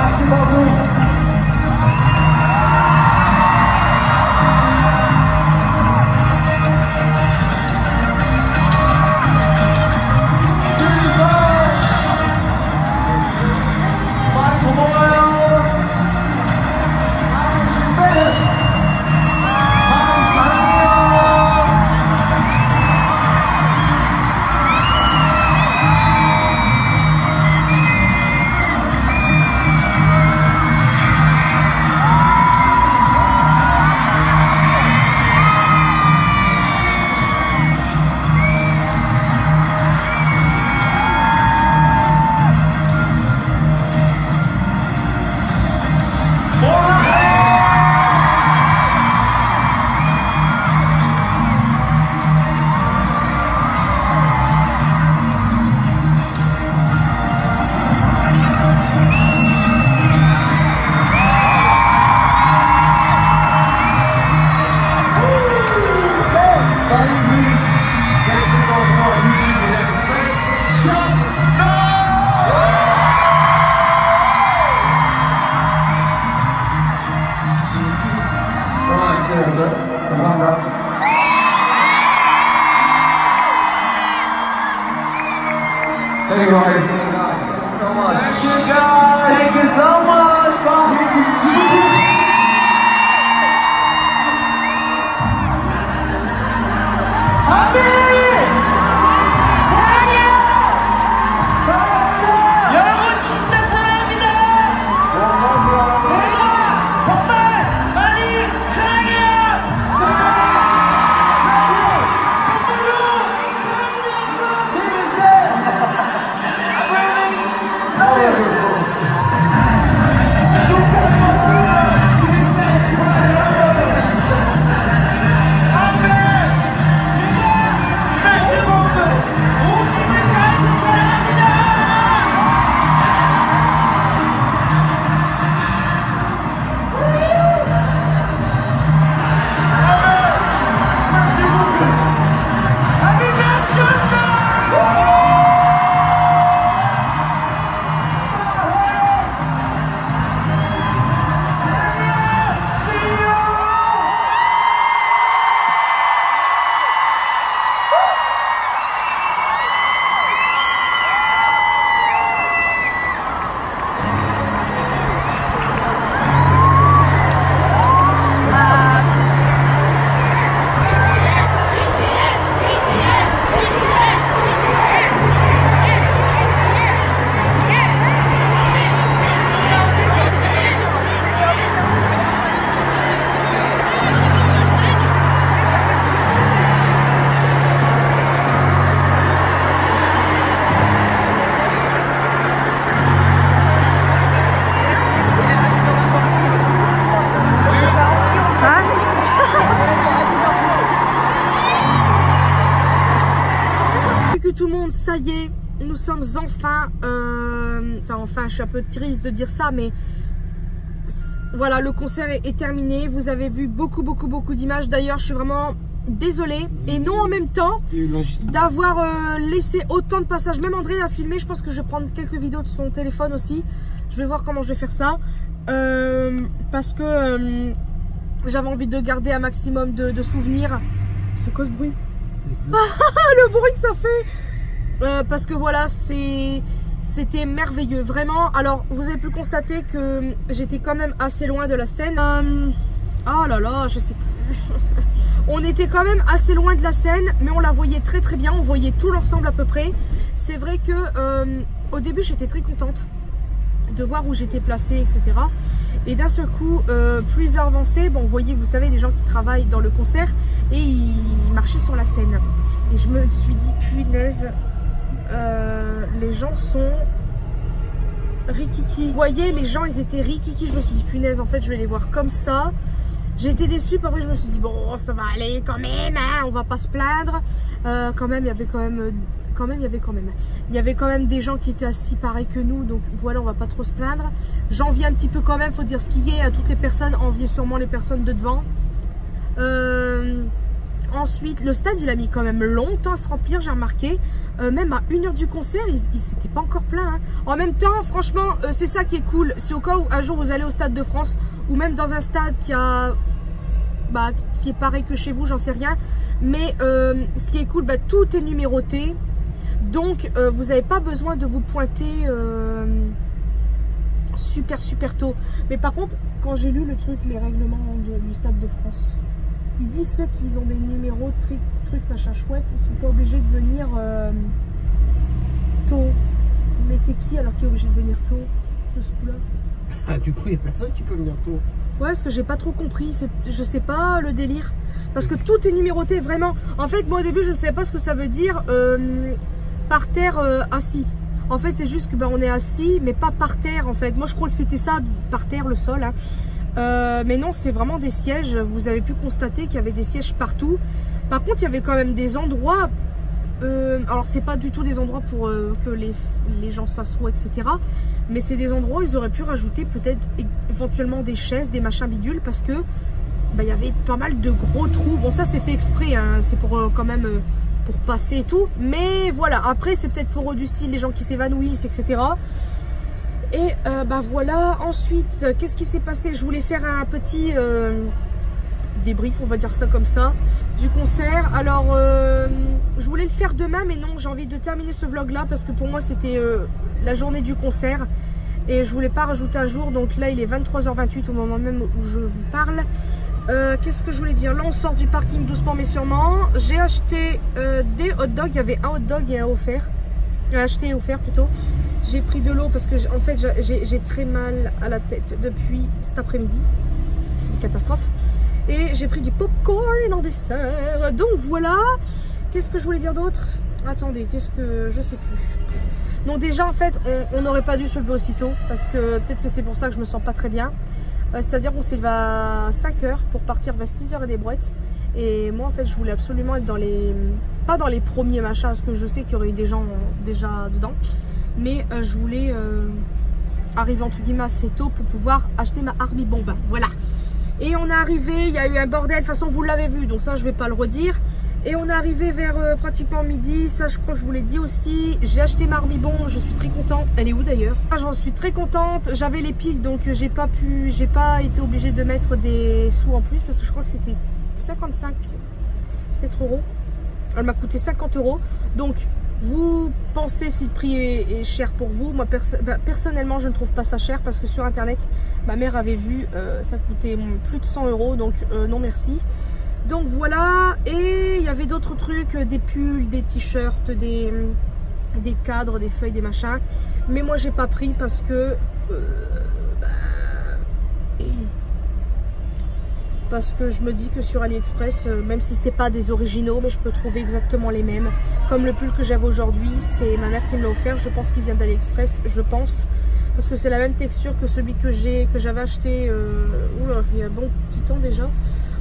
다시 박수. 감사합니다. Thank you guys. So much. Thank you guys. Thank you so much. Bye. Tout le monde, ça y est, nous sommes enfin, enfin, je suis un peu triste de dire ça, mais voilà, le concert est terminé. Vous avez vu beaucoup d'images. D'ailleurs, je suis vraiment désolée et non en même temps d'avoir laissé autant de passages. Même André a filmé. Je pense que je vais prendre quelques vidéos de son téléphone aussi. Je vais voir comment je vais faire ça parce que j'avais envie de garder un maximum de souvenirs. C'est quoi ce bruit? Le bruit que ça fait parce que voilà, c'était merveilleux, vraiment. Alors, vous avez pu constater que j'étais quand même assez loin de la scène. Oh là là, je sais plus. On était quand même assez loin de la scène, mais on la voyait très bien. On voyait tout l'ensemble à peu près. C'est vrai que au début, j'étais très contente de voir où j'étais placée, etc. Et d'un seul coup, plus ils avançaient, bon, vous voyez, vous savez, les gens qui travaillent dans le concert, et ils marchaient sur la scène. Et je me suis dit, punaise, les gens sont rikiki. Vous voyez, les gens, ils étaient rikiki. Je me suis dit, punaise, en fait, je vais les voir comme ça. J'ai été déçue, puis après, je me suis dit, bon, ça va aller quand même, hein, on va pas se plaindre. Quand même, il y avait il y avait quand même des gens qui étaient assis pareil que nous, donc voilà, on va pas trop se plaindre. J'envie un petit peu quand même, faut dire ce qu'il y est, à toutes les personnes, envier sûrement les personnes de devant. Ensuite, le stade, il a mis quand même longtemps à se remplir, j'ai remarqué. Même à 1h du concert, il s'était pas encore plein. Hein. En même temps, franchement, c'est ça qui est cool. Si au cas où un jour vous allez au Stade de France, ou même dans un stade qui est pareil que chez vous, j'en sais rien. Mais ce qui est cool, tout est numéroté. Donc, vous n'avez pas besoin de vous pointer super tôt. Mais par contre, quand j'ai lu le truc, les règlements du Stade de France, ils disent ceux qui ont des numéros, trucs machin chouette, ils sont pas obligés de venir tôt. Mais c'est qui alors qui est obligé de venir tôt de ce coup-là? Ah, du coup, il n'y a personne qui peut venir tôt. Ouais, parce que j'ai pas trop compris. Je sais pas le délire. Parce que tout est numéroté, vraiment. En fait, moi au début, je ne savais pas ce que ça veut dire par terre assis. En fait, c'est juste que on est assis, mais pas par terre en fait. Moi, je crois que c'était ça, par terre, le sol. Hein. Mais non, c'est vraiment des sièges. Vous avez pu constater qu'il y avait des sièges partout. Par contre, il y avait quand même des endroits. Alors, c'est pas du tout des endroits pour que les gens s'assoient, etc. Mais c'est des endroits où ils auraient pu rajouter peut-être éventuellement des chaises, des machins bidules, parce que il y avait pas mal de gros trous. Bon, ça c'est fait exprès, hein. C'est pour quand même pour passer et tout. Mais voilà, après c'est peut-être pour du style les gens qui s'évanouissent, etc. Et voilà, ensuite, qu'est-ce qui s'est passé? Je voulais faire un petit débrief, on va dire ça comme ça, du concert. Alors, je voulais le faire demain, mais non, j'ai envie de terminer ce vlog-là, parce que pour moi, c'était la journée du concert. Et je voulais pas rajouter un jour, donc là, il est 23h28 au moment même où je vous parle. Qu'est-ce que je voulais dire? Là, on sort du parking doucement mais sûrement. J'ai acheté des hot dogs, il y avait un hot dog et un offert. Acheté et offert plutôt. J'ai pris de l'eau parce que en fait j'ai très mal à la tête depuis cet après-midi. C'est une catastrophe. Et j'ai pris du popcorn en dessert. Donc voilà. Qu'est-ce que je voulais dire d'autre? Attendez, qu'est-ce que... je sais plus. Donc déjà en fait on n'aurait pas dû se lever aussitôt. Parce que peut-être que c'est pour ça que je me sens pas très bien. C'est-à-dire qu'on s'est levé à 5h pour partir vers 6h et des brouettes. Et moi en fait je voulais absolument être dans les... pas dans les premiers machins, parce que je sais qu'il y aurait eu des gens déjà dedans. Mais je voulais arriver entre guillemets assez tôt pour pouvoir acheter ma Army Bomb. Voilà. Et on est arrivé, il y a eu un bordel, de toute façon vous l'avez vu, donc ça je vais pas le redire. Et on est arrivé vers pratiquement midi, ça je crois que je vous l'ai dit aussi. J'ai acheté ma Army Bomb, je suis très contente. Elle est où d'ailleurs? J'en suis très contente, j'avais les piles donc j'ai pas été obligée de mettre des sous en plus, parce que je crois que c'était 55 peut-être euros. Elle m'a coûté 50 €. Donc vous pensez si le prix est cher pour vous? Moi personnellement je ne trouve pas ça cher, parce que sur internet ma mère avait vu ça coûtait plus de 100 €, donc non merci. Donc voilà. Et il y avait d'autres trucs, des pulls, des t-shirts, des cadres, des feuilles, des machins, mais moi j'ai pas pris parce que je me dis que sur AliExpress, même si c'est pas des originaux, mais je peux trouver exactement les mêmes. Comme le pull que j'avais aujourd'hui, c'est ma mère qui me l'a offert, je pense qu'il vient d'AliExpress, je pense, parce que c'est la même texture que celui que j'avais acheté, oula, il y a un bon petit temps déjà.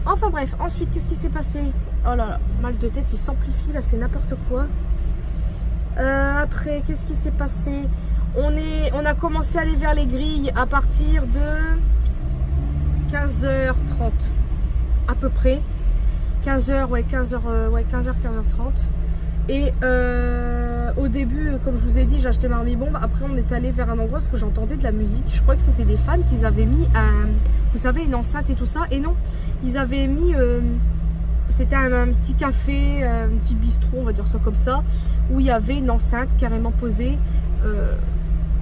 Enfin bref, ensuite qu'est-ce qui s'est passé? Oh là là, mal de tête, il s'amplifie là, c'est n'importe quoi. Après, qu'est-ce qui s'est passé? On a commencé à aller vers les grilles à partir de 15h30 à peu près. 15h, ouais, 15h, 15h30. Et au début, comme je vous ai dit, j'ai acheté ma Army Bomb. Après, on est allé vers un endroit parce que j'entendais de la musique. Je crois que c'était des fans qui avaient mis vous savez, une enceinte et tout ça. Et non, ils avaient mis... c'était un petit café, un petit bistrot, on va dire ça comme ça, où il y avait une enceinte carrément posée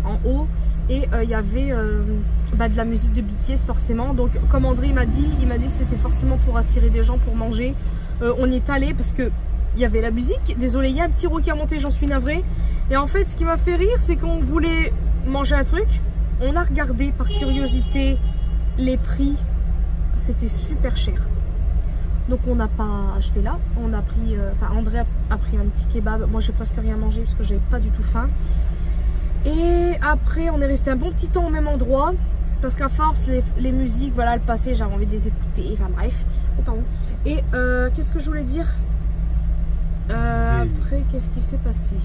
en haut. Et il y avait de la musique de BTS forcément. Donc comme André il m'a dit que c'était forcément pour attirer des gens pour manger. On y est allé parce que il y avait la musique. Désolé, il y a un petit roues qui a monté, j'en suis navrée. Et en fait ce qui m'a fait rire, c'est qu'on voulait manger un truc. On a regardé par curiosité les prix. C'était super cher. Donc on n'a pas acheté là. On a pris, André a pris un petit kebab. Moi j'ai presque rien mangé parce que j'avais pas du tout faim. Et après on est resté un bon petit temps au même endroit, parce qu'à force les musiques, voilà, elles passaient, j'avais envie de les écouter, enfin bref. Oh pardon. Et qu'est-ce que je voulais dire après, qu'est-ce qui s'est passé?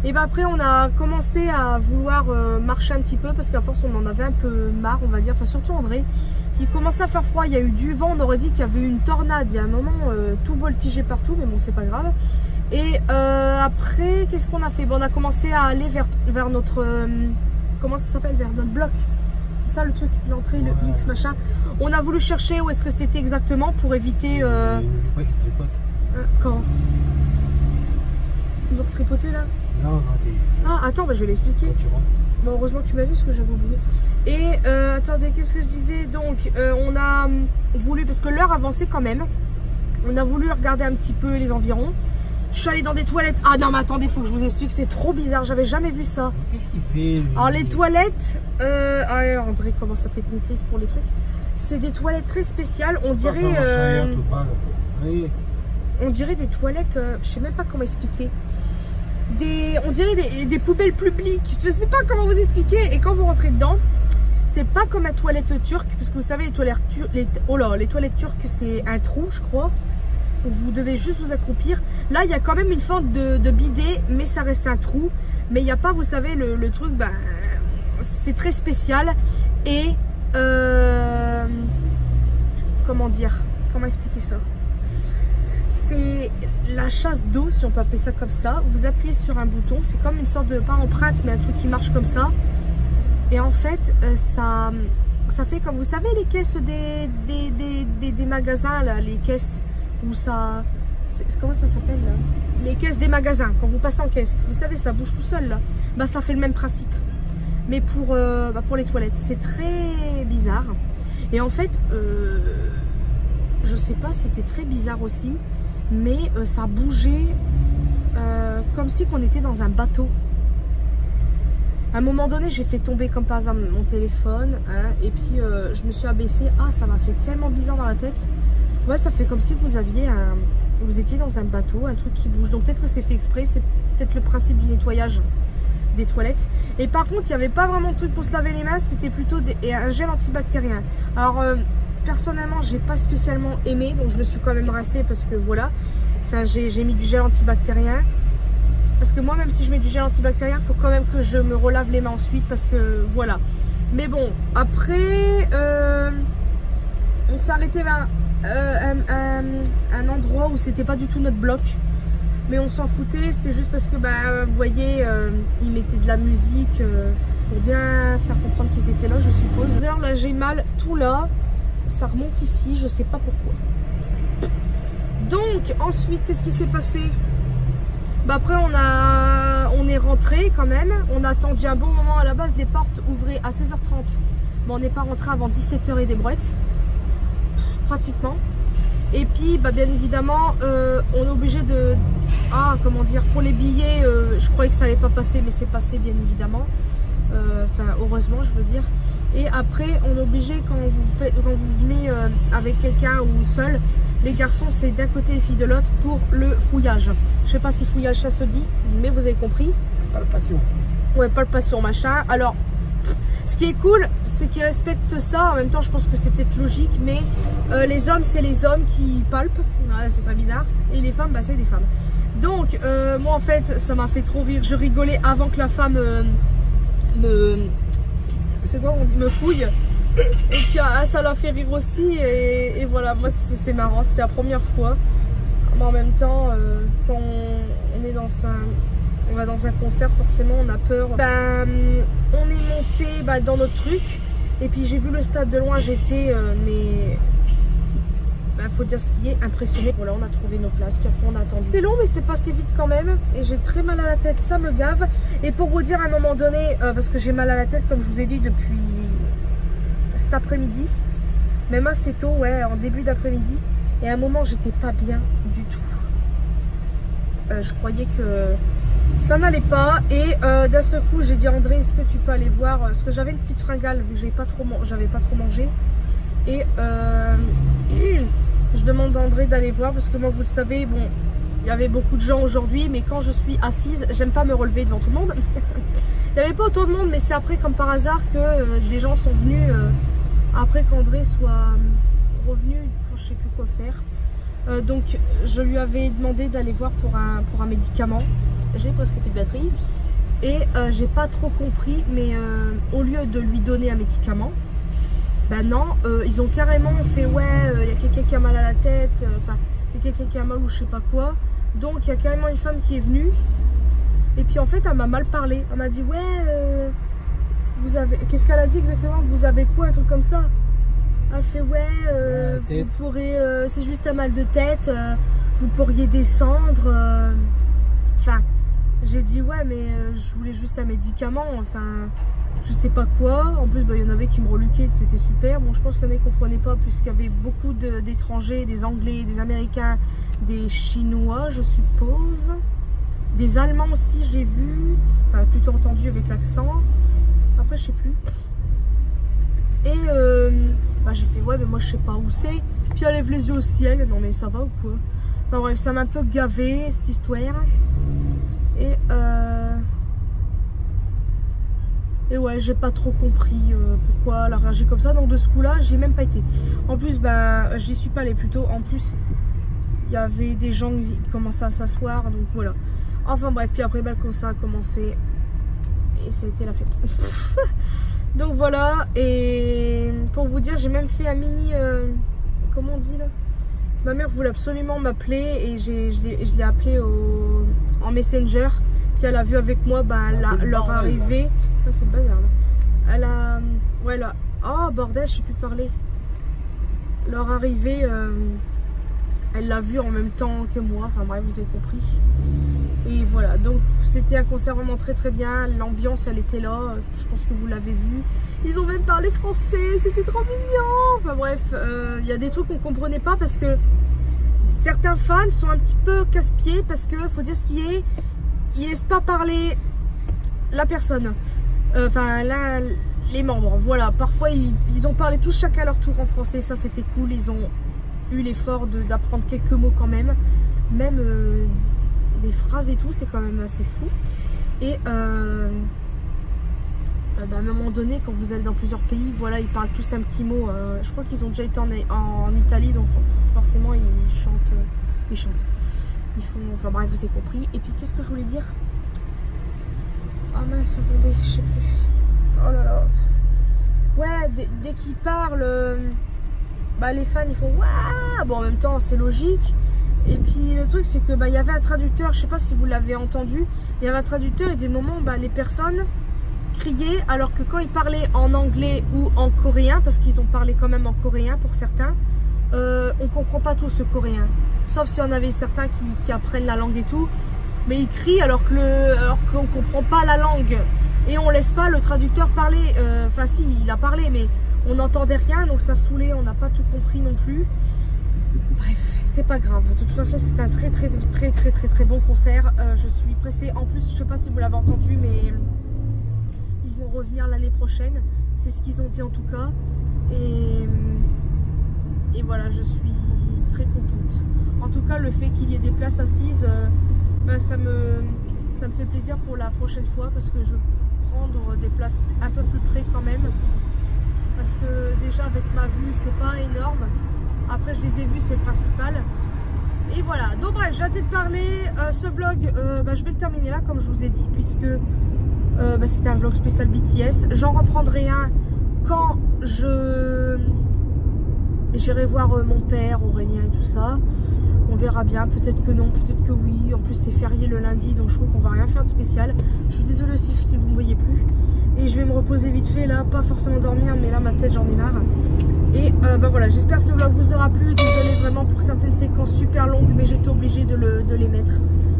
Et ben après on a commencé à vouloir marcher un petit peu parce qu'à force on en avait un peu marre, on va dire, enfin surtout André. Il commençait à faire froid, il y a eu du vent, on aurait dit qu'il y avait eu une tornade, il y a un moment tout voltigé partout, mais bon c'est pas grave. Et après qu'est-ce qu'on a fait? Bon, on a commencé à aller vers notre, comment ça s'appelle, vers notre bloc. C'est ça le truc, l'entrée, le X machin. On a voulu chercher où est-ce que c'était exactement pour éviter... Ouais, qui tripote. Quand? Ils vont tripoter là? Non, quand t'es... Ah, attends, bah, je vais l'expliquer. Quand tu rentres. Bon, heureusement que tu m'as dit ce que j'avais oublié. Et attendez, qu'est-ce que je disais? Donc, on a voulu, parce que l'heure avançait quand même, on a voulu regarder un petit peu les environs. Je suis allée dans des toilettes. Ah non, mais attendez, faut que je vous explique, c'est trop bizarre, j'avais jamais vu ça. Qu'est-ce qu'il fait lui? Alors, les toilettes, André commence à péter une crise pour les trucs. C'est des toilettes très spéciales, on dirait. On dirait des toilettes, je sais même pas comment expliquer. On dirait des poubelles publiques, je sais pas comment vous expliquer. Et quand vous rentrez dedans, c'est pas comme une toilette turque, parce que vous savez les toilettes turques c'est un trou je crois, où vous devez juste vous accroupir. Là il y a quand même une forme de bidet, mais ça reste un trou, mais il n'y a pas, vous savez, le truc, bah, c'est très spécial. Et comment dire, comment expliquer ça? C'est la chasse d'eau, si on peut appeler ça comme ça. Vous appuyez sur un bouton, c'est comme une sorte de, pas empreinte, mais un truc qui marche comme ça. Et en fait, ça fait comme, vous savez, les caisses des magasins, là, les caisses où ça... Comment ça s'appelle là? Les caisses des magasins, quand vous passez en caisse. Vous savez, ça bouge tout seul là. Bah, ça fait le même principe. Mais pour les toilettes. C'est très bizarre. Et en fait, je sais pas, c'était très bizarre aussi. Mais ça bougeait comme si qu'on était dans un bateau. À un moment donné, j'ai fait tomber comme par hasard mon téléphone, hein, et puis je me suis abaissée. Ah, ça m'a fait tellement bizarre dans la tête. Ouais, ça fait comme si vous étiez dans un bateau, un truc qui bouge. Donc peut-être que c'est fait exprès, c'est peut-être le principe du nettoyage des toilettes. Et par contre, il n'y avait pas vraiment de truc pour se laver les mains, c'était plutôt un gel antibactérien. Alors personnellement, j'ai pas spécialement aimé, donc je me suis quand même rincée parce que voilà. Enfin, j'ai mis du gel antibactérien. Parce que moi, même si je mets du gel antibactérien, il faut quand même que je me relave les mains ensuite, parce que voilà. Mais bon, après, on s'est arrêté vers un endroit où c'était pas du tout notre bloc. Mais on s'en foutait, c'était juste parce que, bah, vous voyez, ils mettaient de la musique pour bien faire comprendre qu'ils étaient là, je suppose. D'ailleurs, là, j'ai mal tout là. Ça remonte ici, je sais pas pourquoi. Donc, ensuite, qu'est-ce qui s'est passé? Bah après on est rentré quand même, on a attendu un bon moment. À la base les portes ouvraient à 16h30, mais on n'est pas rentré avant 17h et des brouettes, pratiquement. Et puis bah, bien évidemment on est obligé de... Ah comment dire, pour les billets je croyais que ça allait pas passer, mais c'est passé bien évidemment. Enfin heureusement je veux dire. Et après on est obligé quand vous venez avec quelqu'un ou seul, les garçons c'est d'un côté, les filles de l'autre pour le fouillage. Je sais pas si fouillage ça se dit, mais vous avez compris. Palpation. Ouais, palpation machin. Alors ce qui est cool c'est qu'ils respectent ça. En même temps je pense que c'est peut-être logique, mais les hommes c'est les hommes qui palpent, ouais, c'est très bizarre. Et les femmes bah c'est des femmes. Donc moi en fait ça m'a fait trop rire. Je rigolais avant que la femme c'est quoi on dit, me fouille, et puis ça l'a fait rire aussi, et voilà, moi c'est marrant, c'était la première fois. Mais en même temps quand on est on va dans un concert, forcément on a peur. Ben, on est monté dans notre truc, et puis j'ai vu le stade de loin, j'étais mais faut dire ce qui est, impressionné. Voilà, on a trouvé nos places, puis après on a attendu. C'est long mais c'est passé vite quand même, et j'ai très mal à la tête, ça me gave. Et pour vous dire à un moment donné, parce que j'ai mal à la tête comme je vous ai dit depuis cet après-midi, même assez tôt, ouais, en début d'après-midi, et à un moment j'étais pas bien du tout. Je croyais que ça n'allait pas, et d'un seul coup j'ai dit à André, est-ce que tu peux aller voir, parce que j'avais une petite fringale vu que j'avais pas trop mangé, et je demande à André d'aller voir, parce que moi vous le savez, bon, il y avait beaucoup de gens aujourd'hui, mais quand je suis assise, j'aime pas me relever devant tout le monde. Il n'y avait pas autant de monde, mais c'est après comme par hasard que des gens sont venus, après qu'André soit revenu, je sais plus quoi faire. Donc je lui avais demandé d'aller voir pour un médicament, j'ai presque plus de batterie. Et j'ai pas trop compris, mais au lieu de lui donner un médicament, ben non, ils ont carrément fait ouais, il y a quelqu'un qui a mal à la tête, enfin, il y a quelqu'un qui a mal ou je sais pas quoi. Donc il y a carrément une femme qui est venue. Et puis en fait, elle m'a mal parlé. Elle m'a dit ouais, vous avez. Qu'est-ce qu'elle a dit exactement? Vous avez quoi, un truc comme ça? Elle fait ouais, vous pourrez. C'est juste un mal de tête. Vous pourriez descendre. Enfin, j'ai dit ouais, mais je voulais juste un médicament. Enfin, je sais pas quoi. En plus, bah, il y en avait qui me reluquaient. C'était super. Bon, je pense qu'il y en a qui comprenaient pas puisqu'il y avait beaucoup d'étrangers, des Anglais, des Américains, des Chinois, je suppose. Des Allemands aussi, je l'ai vu, enfin, plutôt entendu avec l'accent. Après, je sais plus. Et bah, j'ai fait, ouais, mais moi, je sais pas où c'est. Puis elle lève les yeux au ciel. Non, mais ça va ou quoi? Enfin, bref, ça m'a un peu gavé, cette histoire. Et ouais, j'ai pas trop compris pourquoi elle a réagi comme ça. Donc, de ce coup-là, j'y ai même pas été. En plus, bah, j'y suis pas allée plutôt. En plus, il y avait des gens qui commençaient à s'asseoir. Donc, voilà. Enfin bref, puis après ça a commencé et c'était la fête. Donc voilà, et pour vous dire, j'ai même fait un mini, comment on dit là? Ma mère voulait absolument m'appeler et je l'ai appelé en Messenger. Puis elle a vu avec moi leur arrivée. Oh, c'est bazar là. Elle a, ouais là, oh bordel, je sais plus parler. Leur arrivée. Elle l'a vu en même temps que moi, enfin bref, vous avez compris. Et voilà, donc c'était un concert vraiment très très bien. L'ambiance, elle était là, je pense que vous l'avez vu. Ils ont même parlé français, c'était trop mignon. Enfin bref, il y a des trucs qu'on comprenait pas parce que certains fans sont un petit peu casse-pieds parce que, faut dire ce qui est, ils laissent pas parler la personne. Enfin, là, les membres, voilà. Parfois, ils ont parlé tous chacun à leur tour en français, ça c'était cool, ils ont eu l'effort d'apprendre quelques mots quand même, des phrases et tout, c'est quand même assez fou. Et bah, à un moment donné, quand vous allez dans plusieurs pays, voilà, ils parlent tous un petit mot. Je crois qu'ils ont déjà été en Italie, donc forcément ils chantent, ils font, enfin bref, vous avez compris. Et puis qu'est-ce que je voulais dire? Oh mince, attendez, je sais plus. Oh là là. Ouais, dès qu'ils parlent. Bah, les fans ils font waouh, bon en même temps c'est logique. Et puis le truc c'est que bah, y avait un traducteur, je sais pas si vous l'avez entendu, il y avait un traducteur et des moments bah, les personnes criaient alors que quand ils parlaient en anglais ou en coréen, parce qu'ils ont parlé quand même en coréen pour certains, on comprend pas tout ce coréen, sauf si on avait certains qui apprennent la langue et tout, mais ils crient alors qu'on comprend pas la langue et on laisse pas le traducteur parler. Enfin si, il a parlé mais on n'entendait rien, donc ça saoulait, on n'a pas tout compris non plus. Bref, c'est pas grave. De toute façon, c'est un très bon concert. Je suis pressée. En plus, je sais pas si vous l'avez entendu, mais ils vont revenir l'année prochaine. C'est ce qu'ils ont dit en tout cas. Et voilà, je suis très contente. En tout cas, le fait qu'il y ait des places assises, bah, ça me fait plaisir pour la prochaine fois parce que je vais prendre des places un peu plus près quand même. Parce que déjà avec ma vue c'est pas énorme. Après je les ai vus, c'est le principal. Et voilà, donc bref, j'ai hâte de parler. Ce vlog, bah, je vais le terminer là comme je vous ai dit, puisque bah, c'était un vlog spécial BTS. J'en reprendrai un quand j'irai voir mon père, Aurélien et tout ça. On verra bien, peut-être que non, peut-être que oui. En plus c'est férié le lundi, donc je trouve qu'on va rien faire de spécial. Je suis désolée aussi si vous me voyez plus. Et je vais me reposer vite fait là, pas forcément dormir, mais là ma tête j'en ai marre. Et bah voilà, j'espère que ce vlog vous aura plu. Désolée vraiment pour certaines séquences super longues, mais j'étais obligée de les mettre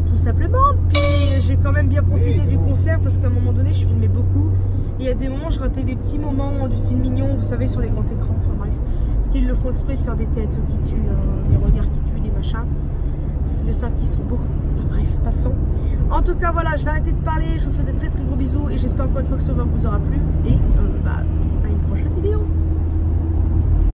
tout simplement. Puis j'ai quand même bien profité du concert parce qu'à un moment donné je filmais beaucoup. Et à des moments je ratais des petits moments du style mignon, vous savez, sur les grands écrans. Enfin bref, parce qu'ils le font exprès de faire des têtes qui tuent, des regards qui tuent, des machins. Parce qu'ils le savent qu'ils sont beaux. Bref, passons. En tout cas, voilà, je vais arrêter de parler. Je vous fais de très gros bisous et j'espère encore une fois que ce vlog vous aura plu. Et bah, à une prochaine vidéo.